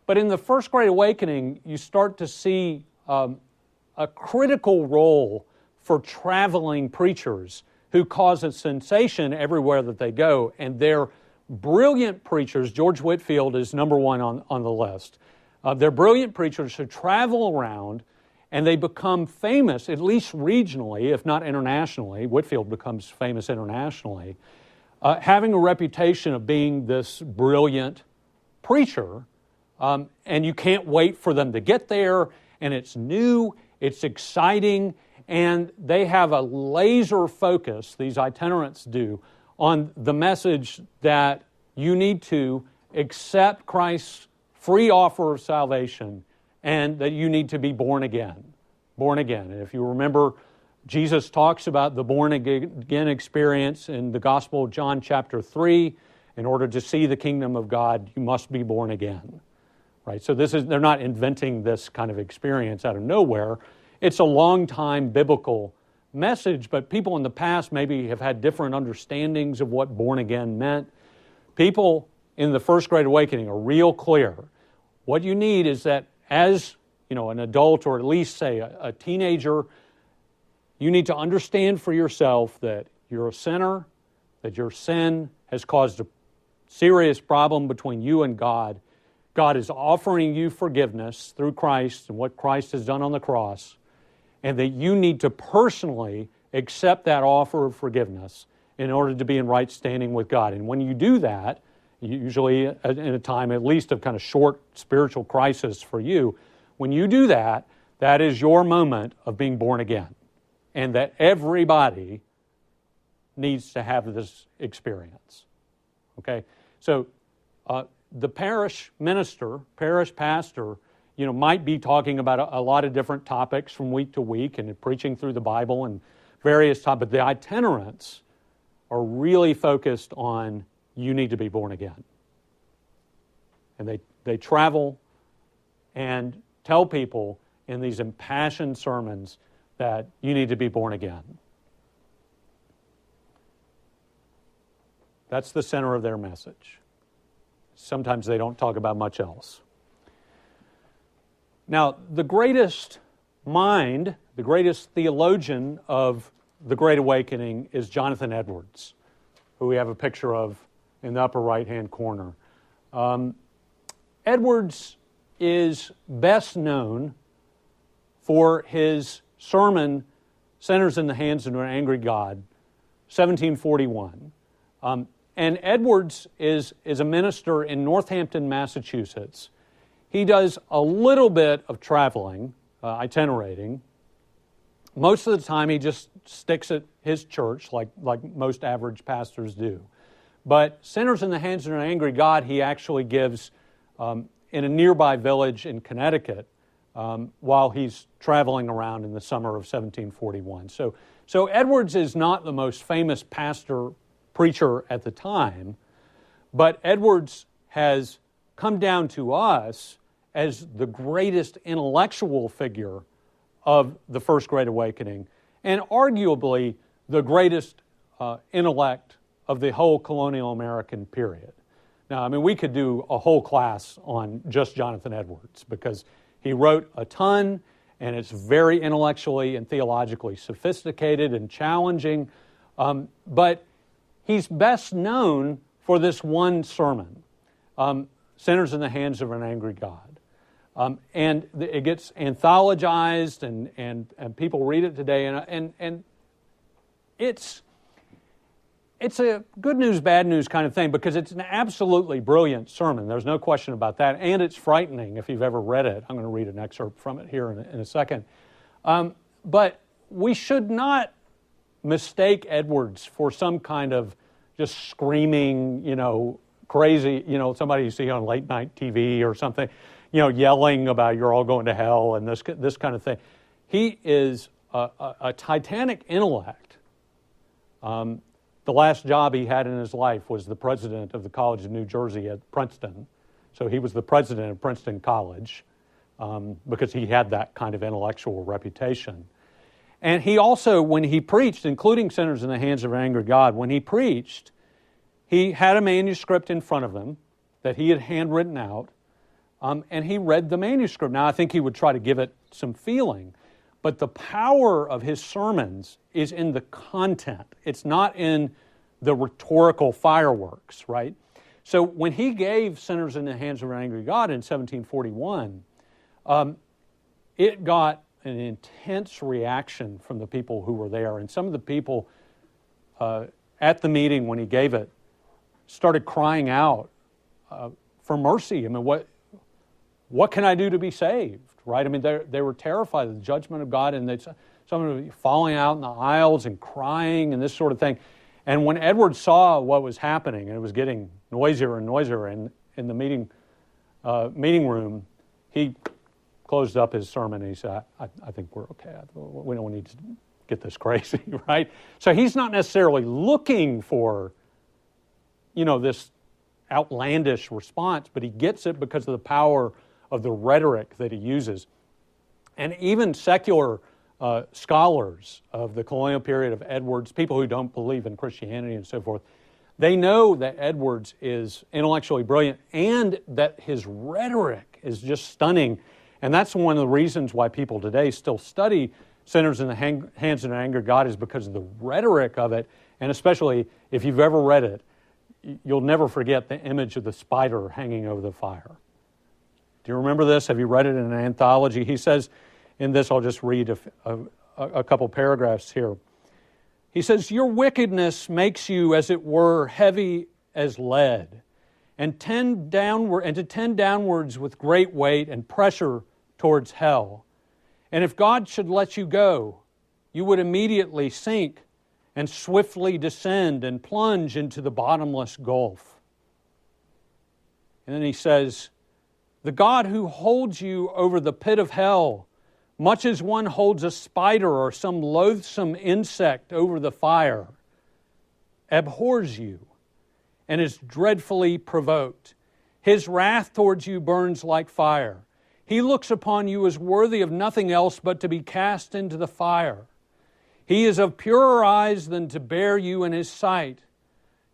But in the First Great Awakening, you start to see a critical role for traveling preachers who cause a sensation everywhere that they go, and they're brilliant preachers. George Whitefield is number one on the list. They're brilliant preachers who travel around, and they become famous, at least regionally, if not internationally. Whitefield becomes famous internationally, having a reputation of being this brilliant preacher, and you can't wait for them to get there, and it's new, it's exciting, and they have a laser focus, these itinerants do, on the message that you need to accept Christ's free offer of salvation and that you need to be born again. Born again. And if you remember, Jesus talks about the born again experience in the Gospel of John chapter 3. In order to see the kingdom of God, you must be born again. Right? So they're not inventing this kind of experience out of nowhere. It's a long-time biblical message, but people in the past maybe have had different understandings of what born again meant. People in the First Great Awakening are real clear. What you need is that as an adult, or at least say a teenager, you need to understand for yourself that you're a sinner, that your sin has caused a serious problem between you and God. God is offering you forgiveness through Christ and what Christ has done on the cross, and that you need to personally accept that offer of forgiveness in order to be in right standing with God. And when you do that, usually in a time at least of kind of short spiritual crisis for you, when you do that, that is your moment of being born again. And that everybody needs to have this experience. Okay? So the parish minister, parish pastor, might be talking about a lot of different topics from week to week and preaching through the Bible and various topics. But the itinerants are really focused on you need to be born again. And they travel and tell people in these impassioned sermons that you need to be born again. That's the center of their message. Sometimes they don't talk about much else. Now, the greatest mind, the greatest theologian of the Great Awakening is Jonathan Edwards, who we have a picture of in the upper right-hand corner. Edwards is best known for his sermon, Sinners in the Hands of an Angry God, 1741. And Edwards is a minister in Northampton, Massachusetts. He does a little bit of traveling, itinerating. Most of the time he just sticks at his church like most average pastors do. But Sinners in the Hands of an Angry God he actually gives in a nearby village in Connecticut while he's traveling around in the summer of 1741. So Edwards is not the most famous pastor preacher at the time, but Edwards has come down to us as the greatest intellectual figure of the First Great Awakening, and arguably the greatest intellect of the whole colonial American period. Now, I mean, we could do a whole class on just Jonathan Edwards because he wrote a ton, and it's very intellectually and theologically sophisticated and challenging, but he's best known for this one sermon, Sinners in the Hands of an Angry God. And it gets anthologized, and people read it today, and it's a good news, bad news kind of thing because it's an absolutely brilliant sermon. There's no question about that, and it's frightening if you've ever read it. I'm going to read an excerpt from it here in a second. But we should not mistake Edwards for some kind of just screaming, crazy, somebody you see on late night TV or something, yelling about you're all going to hell and this kind of thing. He is a titanic intellect. The last job he had in his life was the president of the College of New Jersey at Princeton. So he was the president of Princeton College because he had that kind of intellectual reputation. And he also, when he preached, including Sinners in the Hands of an Angry God, when he preached, he had a manuscript in front of him that he had handwritten out, and he read the manuscript. Now, I think he would try to give it some feeling, but the power of his sermons is in the content. It's not in the rhetorical fireworks, right? So when he gave Sinners in the Hands of an Angry God in 1741, it got an intense reaction from the people who were there. And some of the people at the meeting when he gave it started crying out for mercy. I mean, what can I do to be saved, right? I mean, they were terrified of the judgment of God, and some of them falling out in the aisles and crying and this sort of thing. And when Edward saw what was happening, and it was getting noisier and noisier in the meeting room, he closed up his sermon and he said, I think we're okay. We don't need to get this crazy, right? So he's not necessarily looking for, this outlandish response, but he gets it because of the power of the rhetoric that he uses. And even secular scholars of the colonial period of Edwards, people who don't believe in Christianity and so forth, they know that Edwards is intellectually brilliant and that his rhetoric is just stunning. And that's one of the reasons why people today still study Sinners in the Hands of an Angry God, is because of the rhetoric of it. And especially if you've ever read it, you'll never forget the image of the spider hanging over the fire. Do you remember this? Have you read it in an anthology? He says in this, I'll just read a couple paragraphs here. He says, your wickedness makes you, as it were, heavy as lead, and to tend downwards with great weight and pressure towards hell. And if God should let you go, you would immediately sink and swiftly descend and plunge into the bottomless gulf. And then he says, the God who holds you over the pit of hell, much as one holds a spider or some loathsome insect over the fire, abhors you and is dreadfully provoked. His wrath towards you burns like fire. He looks upon you as worthy of nothing else but to be cast into the fire. He is of purer eyes than to bear you in his sight.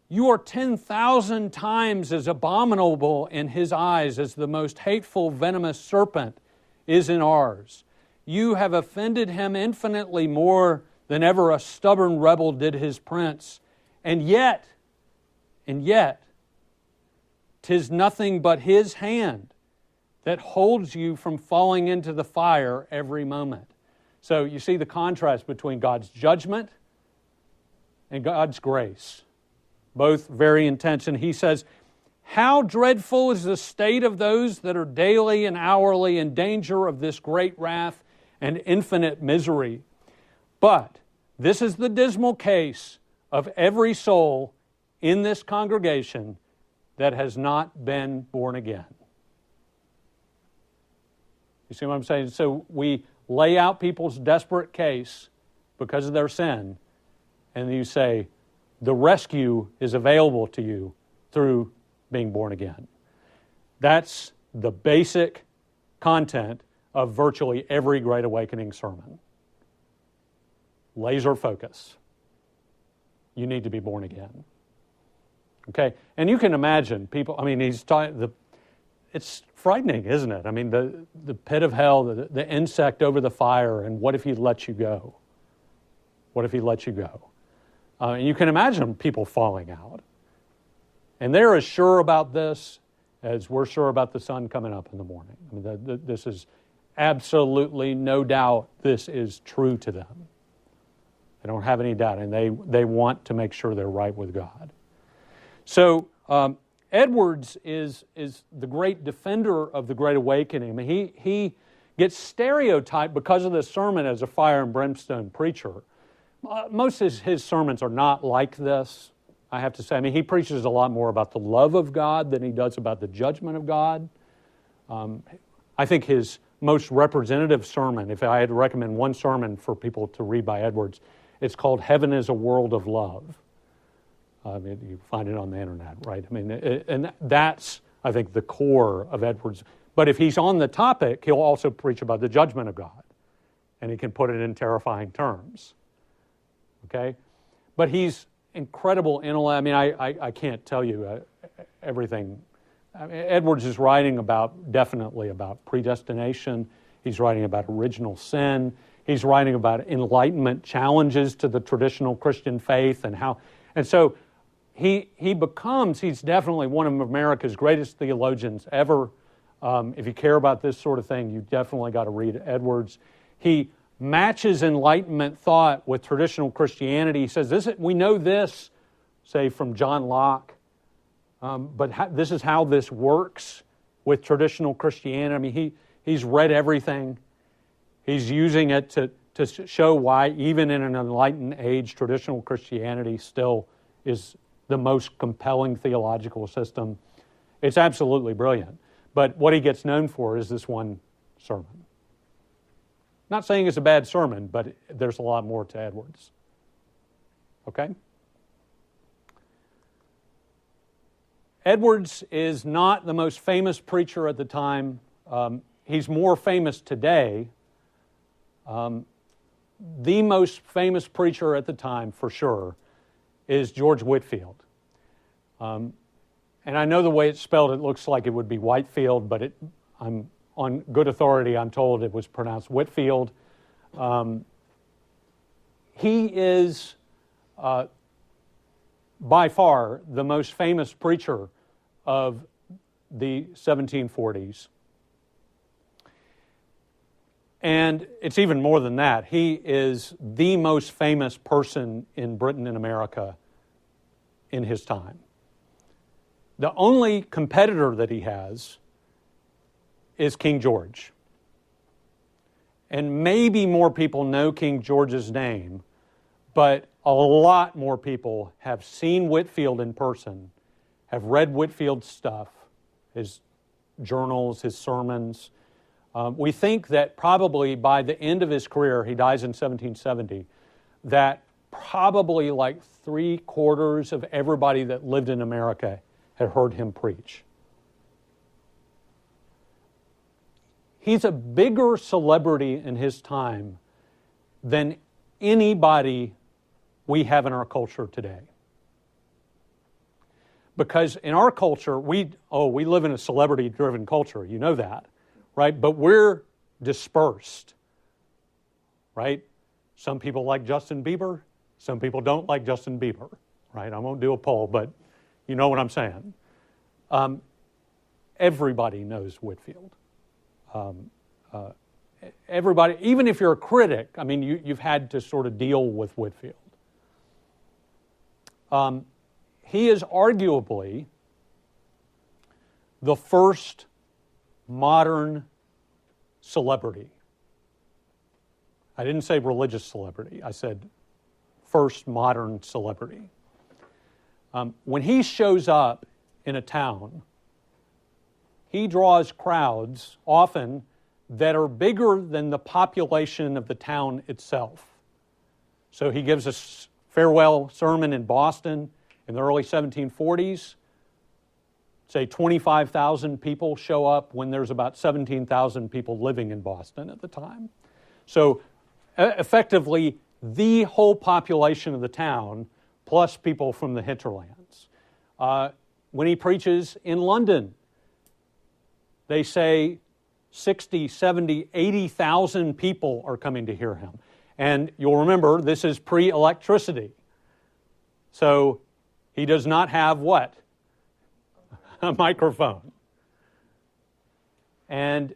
You are 10,000 times as abominable in his eyes as the most hateful venomous serpent is in ours. You have offended him infinitely more than ever a stubborn rebel did his prince. And yet, 'tis nothing but his hand that holds you from falling into the fire every moment. So you see the contrast between God's judgment and God's grace. Both very intense. And he says, how dreadful is the state of those that are daily and hourly in danger of this great wrath and infinite misery. But this is the dismal case of every soul in this congregation that has not been born again. You see what I'm saying? So we lay out people's desperate case because of their sin, and you say, the rescue is available to you through being born again. That's the basic content of virtually every Great Awakening sermon. Laser focus. You need to be born again. Okay? And you can imagine people, I mean, it's frightening, isn't it? I mean, the pit of hell, the insect over the fire, and what if he lets you go? What if he lets you go? And you can imagine people falling out. And they're as sure about this as we're sure about the sun coming up in the morning. I mean, this is absolutely no doubt this is true to them. They don't have any doubt, and they want to make sure they're right with God. So Edwards is the great defender of the Great Awakening. I mean, he gets stereotyped because of this sermon as a fire and brimstone preacher. Most of his sermons are not like this, I have to say. I mean, he preaches a lot more about the love of God than he does about the judgment of God. I think his most representative sermon, if I had to recommend one sermon for people to read by Edwards, it's called Heaven is a World of Love. I mean, you find it on the internet, right? I mean, and that's, I think, the core of Edwards. But if he's on the topic, he'll also preach about the judgment of God, and he can put it in terrifying terms. Okay? But he's incredible intellect. I mean, I can't tell you everything. I mean, Edwards is writing definitely about predestination. He's writing about original sin. He's writing about Enlightenment challenges to the traditional Christian faith and how. And so he's definitely one of America's greatest theologians ever. If you care about this sort of thing, you definitely got to read Edwards. He matches Enlightenment thought with traditional Christianity. He says, we know this, say, from John Locke, but this is how this works with traditional Christianity. I mean, he's read everything. He's using it to show why, even in an enlightened age, traditional Christianity still is the most compelling theological system. It's absolutely brilliant. But what he gets known for is this one sermon. Not saying it's a bad sermon, but there's a lot more to Edwards. Okay? Edwards is not the most famous preacher at the time. He's more famous today. The most famous preacher at the time, for sure, is George Whitefield. And I know the way it's spelled, it looks like it would be Whitefield, but I'm on good authority, I'm told it was pronounced Whitfield. He is by far the most famous preacher of the 1740s. And it's even more than that. He is the most famous person in Britain and America in his time. The only competitor that he has is King George. And maybe more people know King George's name, but a lot more people have seen Whitefield in person, have read Whitefield's stuff, his journals, his sermons. We think that probably by the end of his career, he dies in 1770, that probably like 3/4 of everybody that lived in America had heard him preach. He's a bigger celebrity in his time than anybody we have in our culture today. Because in our culture, we live in a celebrity-driven culture, you know that, right? But we're dispersed, right? Some people like Justin Bieber, some people don't like Justin Bieber, right? I won't do a poll, but you know what I'm saying. Everybody knows Whitefield. Everybody, even if you're a critic, I mean, you've had to sort of deal with Whitefield. He is arguably the first modern celebrity. I didn't say religious celebrity. I said first modern celebrity. When he shows up in a town, he draws crowds often that are bigger than the population of the town itself. So he gives a farewell sermon in Boston in the early 1740s. Say 25,000 people show up when there's about 17,000 people living in Boston at the time. So effectively, the whole population of the town, plus people from the hinterlands. When he preaches in London, they say 60, 70, 80,000 people are coming to hear him. And you'll remember, this is pre-electricity. So he does not have what? A microphone. And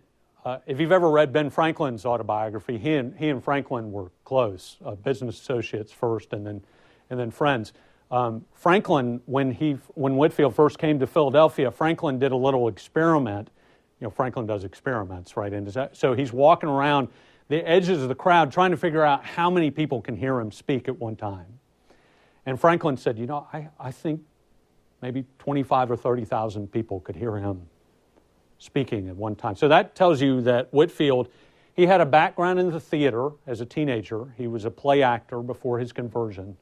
if you've ever read Ben Franklin's autobiography, he and Franklin were close, business associates first, and then friends. Franklin, when Whitefield first came to Philadelphia, Franklin did a little experiment. You know, Franklin does experiments, right? And so he's walking around the edges of the crowd trying to figure out how many people can hear him speak at one time. And Franklin said, you know, I think maybe 25 or 30,000 people could hear him speaking at one time. So that tells you that Whitefield, he had a background in the theater as a teenager. He was a play actor before his conversion.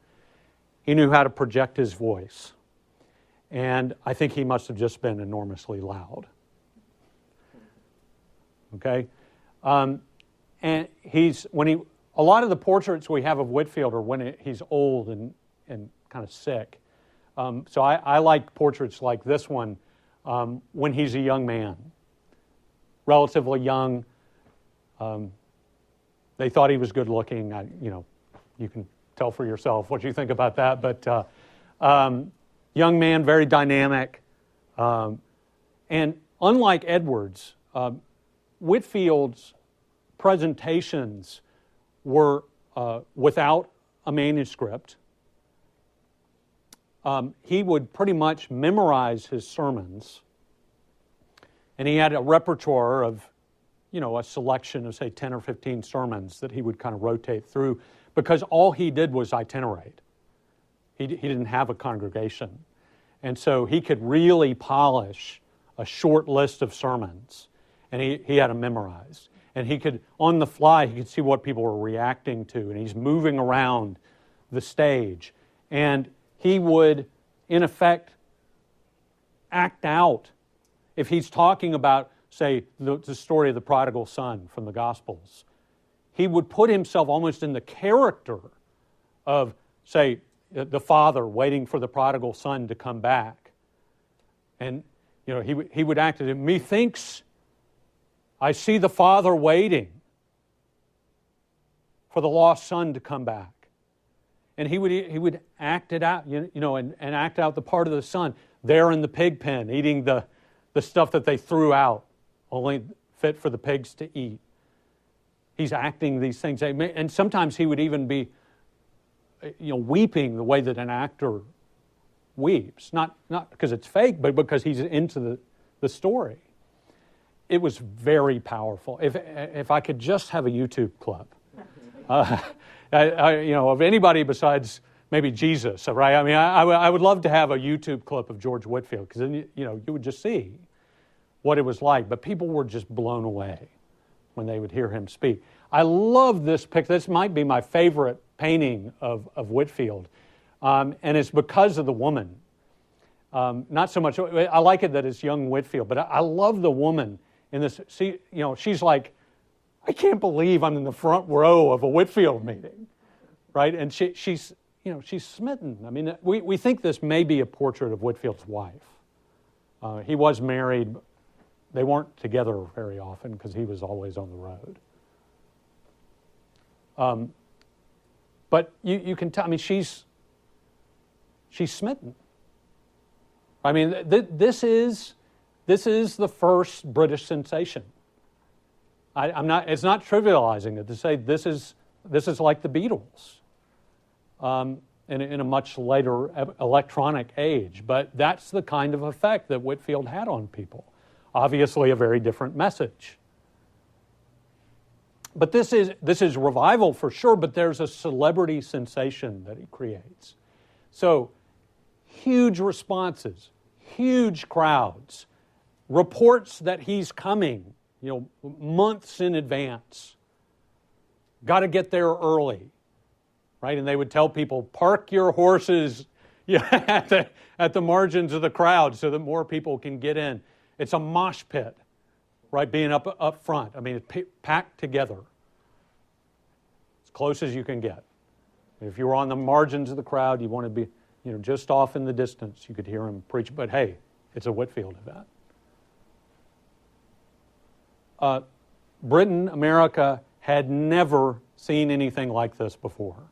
He knew how to project his voice. And I think he must have just been enormously loud. Okay? And a lot of the portraits we have of Whitefield are when he's old and kind of sick. So I like portraits like this one when he's a young man, relatively young. They thought he was good looking. You can tell for yourself what you think about that. But young man, very dynamic. And unlike Edwards, Whitefield's presentations were without a manuscript. He would pretty much memorize his sermons, and he had a repertoire of, a selection of, say, 10 or 15 sermons that he would kind of rotate through, because all he did was itinerate. He didn't have a congregation. And so he could really polish a short list of sermons, and he had them memorized. And he could, on the fly, he could see what people were reacting to, and he's moving around the stage. And he would, in effect, act out. If he's talking about, say, the story of the prodigal son from the Gospels, he would put himself almost in the character of, say, the father waiting for the prodigal son to come back. And, he would act as if, methinks I see the father waiting for the lost son to come back. And he would act it out, and act out the part of the son there in the pig pen, eating the stuff that they threw out, only fit for the pigs to eat. He's acting these things. And sometimes he would even be, weeping the way that an actor weeps. Not because it's fake, but because he's into the story. It was very powerful. If I could just have a YouTube clip. Of anybody besides maybe Jesus, right? I mean, I would love to have a YouTube clip of George Whitefield, because then, you would just see what it was like. But people were just blown away when they would hear him speak. I love this picture. This might be my favorite painting of Whitefield, and it's because of the woman. Not so much, I like it that it's young Whitefield, but I love the woman in this. See, she's like, I can't believe I'm in the front row of a Whitefield meeting, right? And she's smitten. I mean, we think this may be a portrait of Whitefield's wife. He was married. They weren't together very often because he was always on the road. But you can tell. I mean, she's smitten. I mean, this is the first British sensation. It's not trivializing it to say this is like the Beatles in a much later electronic age, but that's the kind of effect that Whitefield had on people. Obviously a very different message. But this is revival for sure, but there's a celebrity sensation that he creates. So huge responses, huge crowds, reports that he's coming months in advance. Got to get there early, right? And they would tell people, park your horses at the margins of the crowd so that more people can get in. It's a mosh pit, right, being up front. I mean, it's packed together as close as you can get. If you were on the margins of the crowd, you want to be, just off in the distance, you could hear him preach. But hey, it's a Whitefield event. Britain, America, had never seen anything like this before.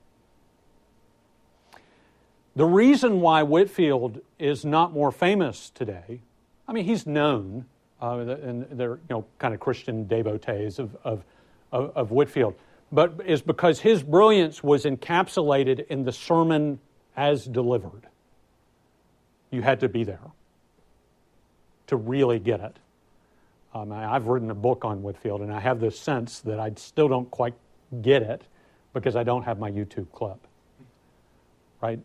The reason why Whitefield is not more famous today, I mean, he's known, and they're kind of Christian devotees of Whitefield, but is because his brilliance was encapsulated in the sermon as delivered. You had to be there to really get it. I've written a book on Whitefield, and I have this sense that I still don't quite get it because I don't have my YouTube clip, right?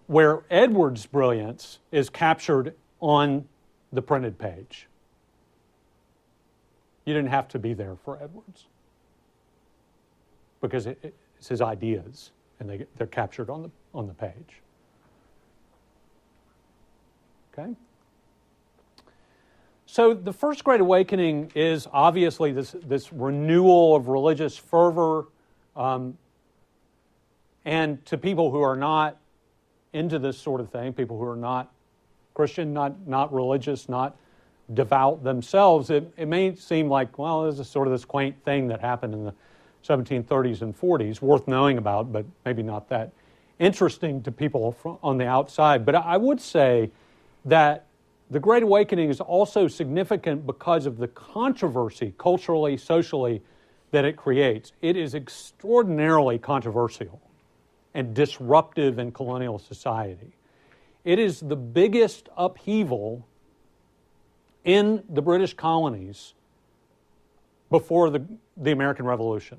Where Edwards' brilliance is captured on the printed page. You didn't have to be there for Edwards because it's his ideas, and they're captured on the page. Okay? So the First Great Awakening is obviously this renewal of religious fervor, and to people who are not into this sort of thing, people who are not Christian, not religious, not devout themselves, it may seem like, well, this is sort of this quaint thing that happened in the 1730s and 40s, worth knowing about, but maybe not that interesting to people on the outside. But I would say that the Great Awakening is also significant because of the controversy, culturally, socially, that it creates. It is extraordinarily controversial and disruptive in colonial society. It is the biggest upheaval in the British colonies before the American Revolution,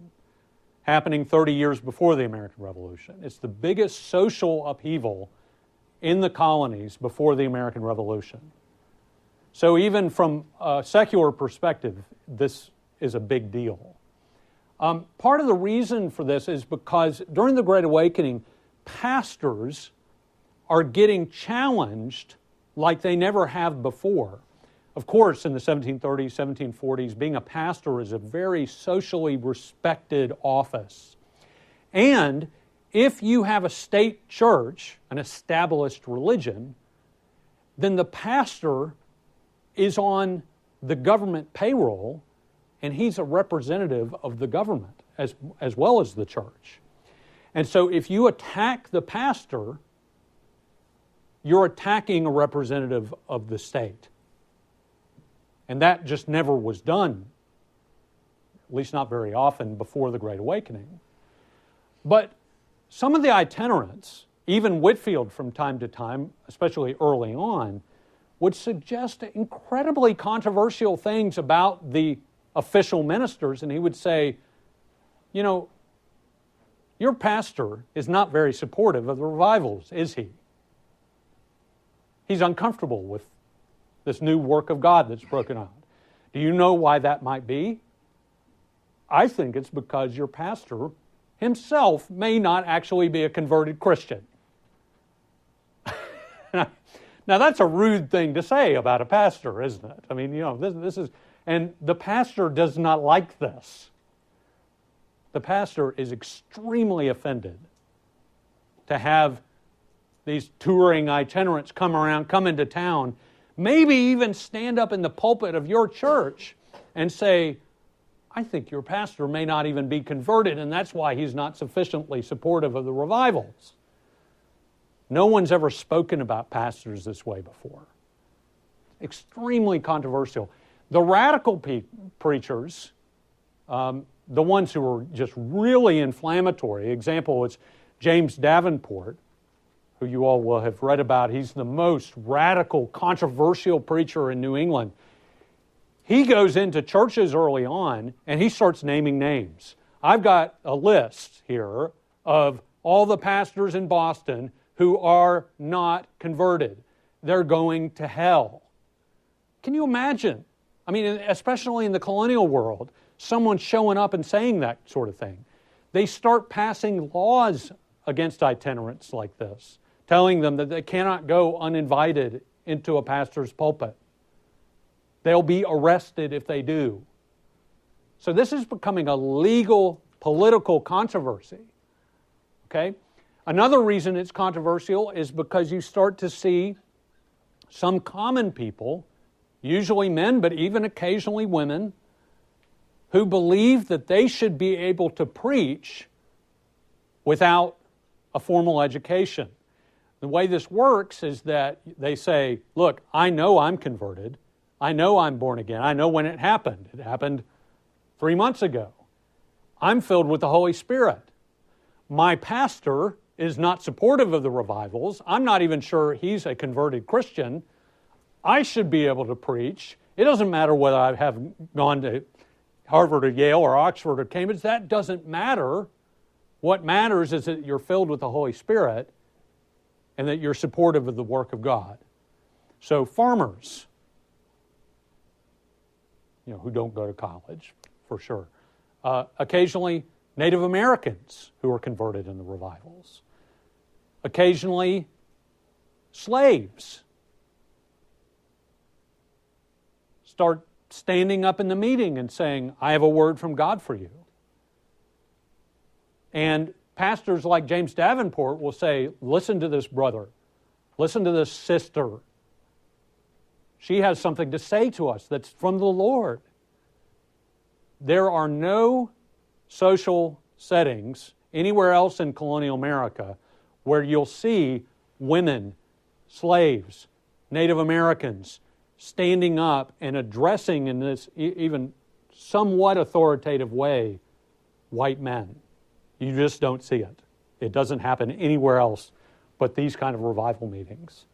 happening 30 years before the American Revolution. It's the biggest social upheaval in the colonies before the American Revolution. So even from a secular perspective, this is a big deal. Part of the reason for this is because during the Great Awakening, pastors are getting challenged like they never have before. Of course, in the 1730s, 1740s, being a pastor is a very socially respected office. And if you have a state church, an established religion, then the pastor is on the government payroll, and he's a representative of the government as well as the church. And so if you attack the pastor, you're attacking a representative of the state. And that just never was done, at least not very often, before the Great Awakening. But some of the itinerants, even Whitefield from time to time, especially early on, would suggest incredibly controversial things about the official ministers, and he would say, your pastor is not very supportive of the revivals, is he? He's uncomfortable with this new work of God that's broken out. Do you know why that might be? I think it's because your pastor himself may not actually be a converted Christian. Now, that's a rude thing to say about a pastor, isn't it? I mean, this is, and the pastor does not like this. The pastor is extremely offended to have these touring itinerants come into town, maybe even stand up in the pulpit of your church and say, I think your pastor may not even be converted, and that's why he's not sufficiently supportive of the revivals. No one's ever spoken about pastors this way before. Extremely controversial. The radical preachers, the ones who were just really inflammatory, example is James Davenport, who you all will have read about. He's the most radical, controversial preacher in New England. He goes into churches early on and he starts naming names. I've got a list here of all the pastors in Boston who are not converted. They're going to hell. Can you imagine I mean, especially in the colonial world, someone showing up and saying that sort of thing. They start passing laws against itinerants like this, telling them that they cannot go uninvited into a pastor's pulpit. They'll be arrested if they do. So this is becoming a legal, political controversy. Okay? Another reason it's controversial is because you start to see some common people, usually men, but even occasionally women, who believe that they should be able to preach without a formal education. The way this works is that they say, look, I know I'm converted. I know I'm born again. I know when it happened. It happened 3 months ago. I'm filled with the Holy Spirit. My pastor is not supportive of the revivals. I'm not even sure he's a converted Christian. I should be able to preach. It doesn't matter whether I have gone to Harvard or Yale or Oxford or Cambridge. That doesn't matter. What matters is that you're filled with the Holy Spirit and that you're supportive of the work of God. So farmers, who don't go to college, for sure. Occasionally, Native Americans who are converted in the revivals. Occasionally, slaves start standing up in the meeting and saying, I have a word from God for you. And pastors like James Davenport will say, listen to this brother. Listen to this sister. She has something to say to us that's from the Lord. There are no social settings anywhere else in colonial America where you'll see women, slaves, Native Americans standing up and addressing in this even somewhat authoritative way white men. You just don't see it. It doesn't happen anywhere else but these kind of revival meetings.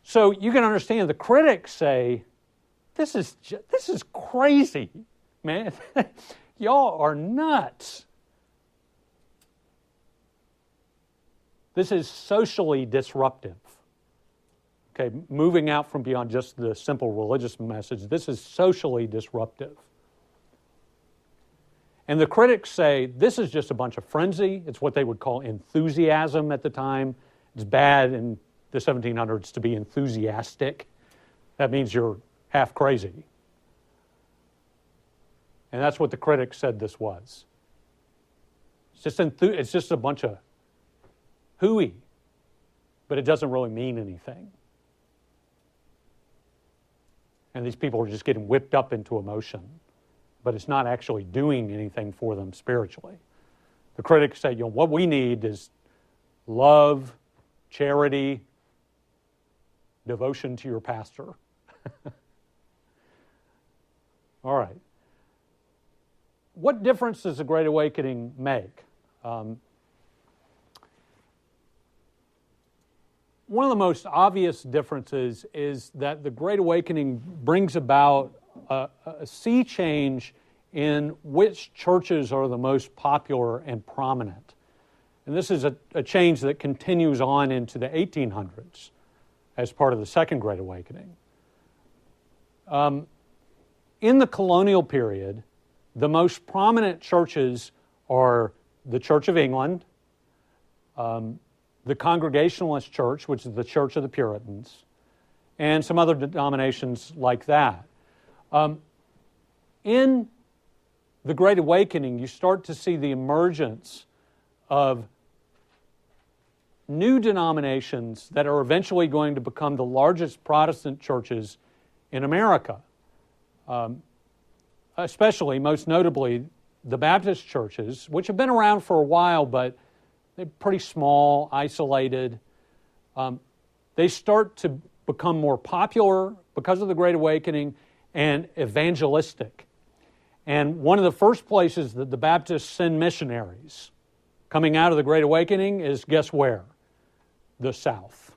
So you can understand the critics say, this is crazy, man. Y'all are nuts. This is socially disruptive. Okay, moving out from beyond just the simple religious message, this is socially disruptive. And the critics say this is just a bunch of frenzy. It's what they would call enthusiasm at the time. It's bad in the 1700s to be enthusiastic. That means you're half crazy. And that's what the critics said this was. It's just a bunch of hooey, but it doesn't really mean anything. And these people are just getting whipped up into emotion, but it's not actually doing anything for them spiritually. The critics say, what we need is love, charity, devotion to your pastor. All right. What difference does the Great Awakening make? One of the most obvious differences is that the Great Awakening brings about a sea change in which churches are the most popular and prominent. And this is a change that continues on into the 1800s as part of the Second Great Awakening. In the colonial period, the most prominent churches are the Church of England, the Congregationalist Church, which is the Church of the Puritans, and some other denominations like that. In the Great Awakening, you start to see the emergence of new denominations that are eventually going to become the largest Protestant churches in America. Especially, most notably, the Baptist churches, which have been around for a while, but they're pretty small, isolated. They start to become more popular because of the Great Awakening and evangelistic. And one of the first places that the Baptists send missionaries coming out of the Great Awakening is, guess where? The South.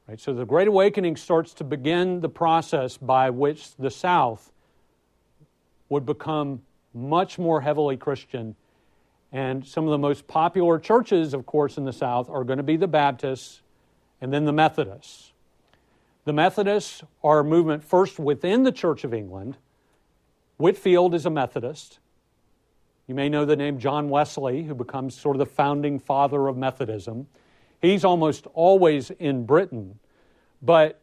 Right, so the Great Awakening starts to begin the process by which the South would become much more heavily Christian. And some of the most popular churches, of course, in the South are going to be the Baptists and then the Methodists. The Methodists are a movement first within the Church of England. Whitefield is a Methodist. You may know the name John Wesley, who becomes sort of the founding father of Methodism. He's almost always in Britain, but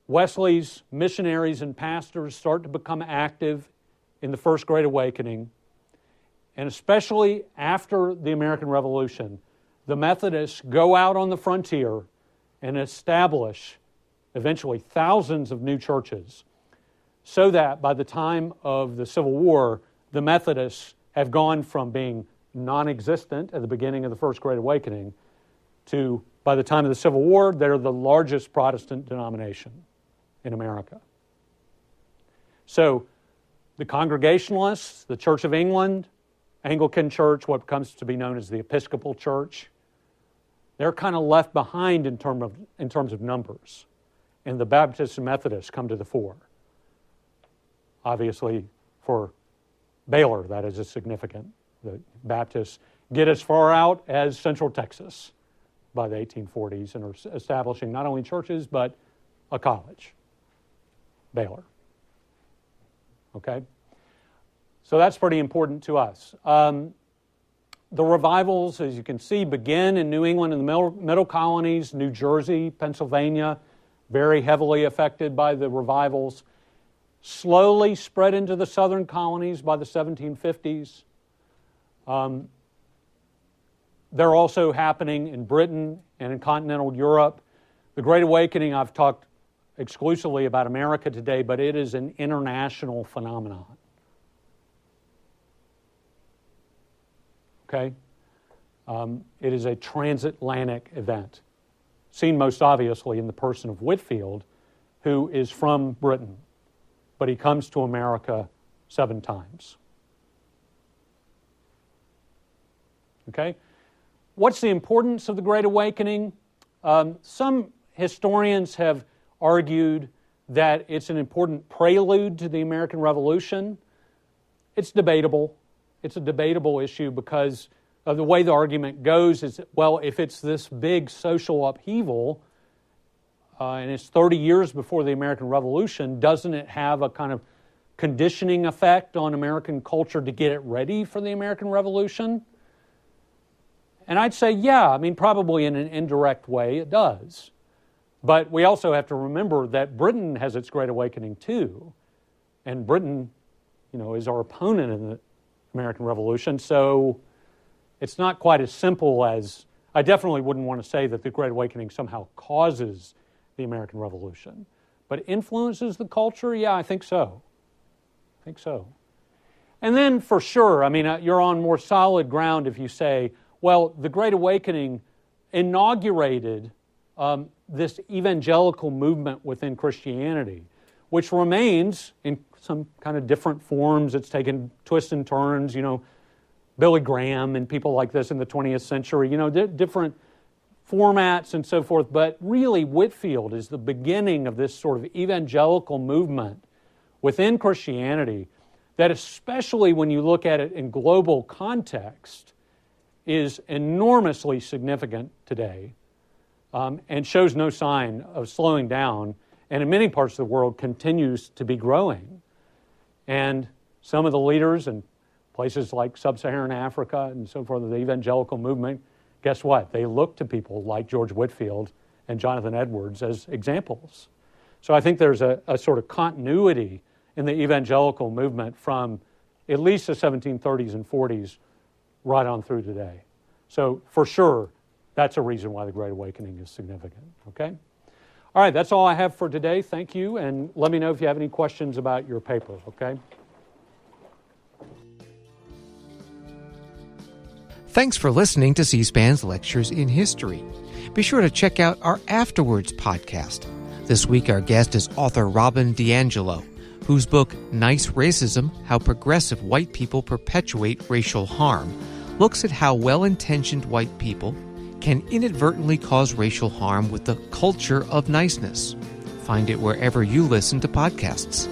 Wesley's missionaries and pastors start to become active in the First Great Awakening, and especially after the American Revolution, the Methodists go out on the frontier and establish eventually thousands of new churches, so that by the time of the Civil War, the Methodists have gone from being non-existent at the beginning of the First Great Awakening to, by the time of the Civil War, they're the largest Protestant denomination in America. So the Congregationalists, the Church of England, Anglican Church, what comes to be known as the Episcopal Church, they're kind of left behind in terms of numbers. And the Baptists and Methodists come to the fore. Obviously, for Baylor, that is significant. The Baptists get as far out as Central Texas by the 1840s and are establishing not only churches, but a college, Baylor. Okay? So that's pretty important to us. The revivals, as you can see, begin in New England and the middle colonies, New Jersey, Pennsylvania, very heavily affected by the revivals, slowly spread into the southern colonies by the 1750s. They're also happening in Britain and in continental Europe. The Great Awakening, I've talked exclusively about America today, but it is an international phenomenon. Okay? It is a transatlantic event, seen most obviously in the person of Whitefield, who is from Britain, but he comes to America 7 times. Okay? What's the importance of the Great Awakening? Some historians have argued that it's an important prelude to the American Revolution. It's debatable. It's a debatable issue because of the way the argument goes is, well, if it's this big social upheaval, and it's 30 years before the American Revolution, doesn't it have a kind of conditioning effect on American culture to get it ready for the American Revolution? And I'd say, yeah, I mean, probably in an indirect way it does. But we also have to remember that Britain has its Great Awakening too. And Britain, is our opponent in the American Revolution, so it's not quite as simple as, I definitely wouldn't want to say that the Great Awakening somehow causes the American Revolution. But influences the culture? Yeah, I think so. And then for sure, I mean, you're on more solid ground if you say, well, the Great Awakening inaugurated this evangelical movement within Christianity, which remains in some kind of different forms. It's taken twists and turns, Billy Graham and people like this in the 20th century, different formats and so forth. But really, Whitefield is the beginning of this sort of evangelical movement within Christianity that, especially when you look at it in global context, is enormously significant today and shows no sign of slowing down, and in many parts of the world continues to be growing. And some of the leaders in places like sub-Saharan Africa and so forth, the evangelical movement, guess what? They look to people like George Whitefield and Jonathan Edwards as examples. So I think there's a sort of continuity in the evangelical movement from at least the 1730s and 40s right on through today. So for sure, that's a reason why the Great Awakening is significant, okay? All right, that's all I have for today. Thank you, and let me know if you have any questions about your paper, okay? Thanks for listening to C-SPAN's Lectures in History. Be sure to check out our Afterwards podcast. This week, our guest is author Robin DiAngelo, whose book, Nice Racism, How Progressive White People Perpetuate Racial Harm, looks at how well-intentioned white people can inadvertently cause racial harm with the culture of niceness. Find it wherever you listen to podcasts.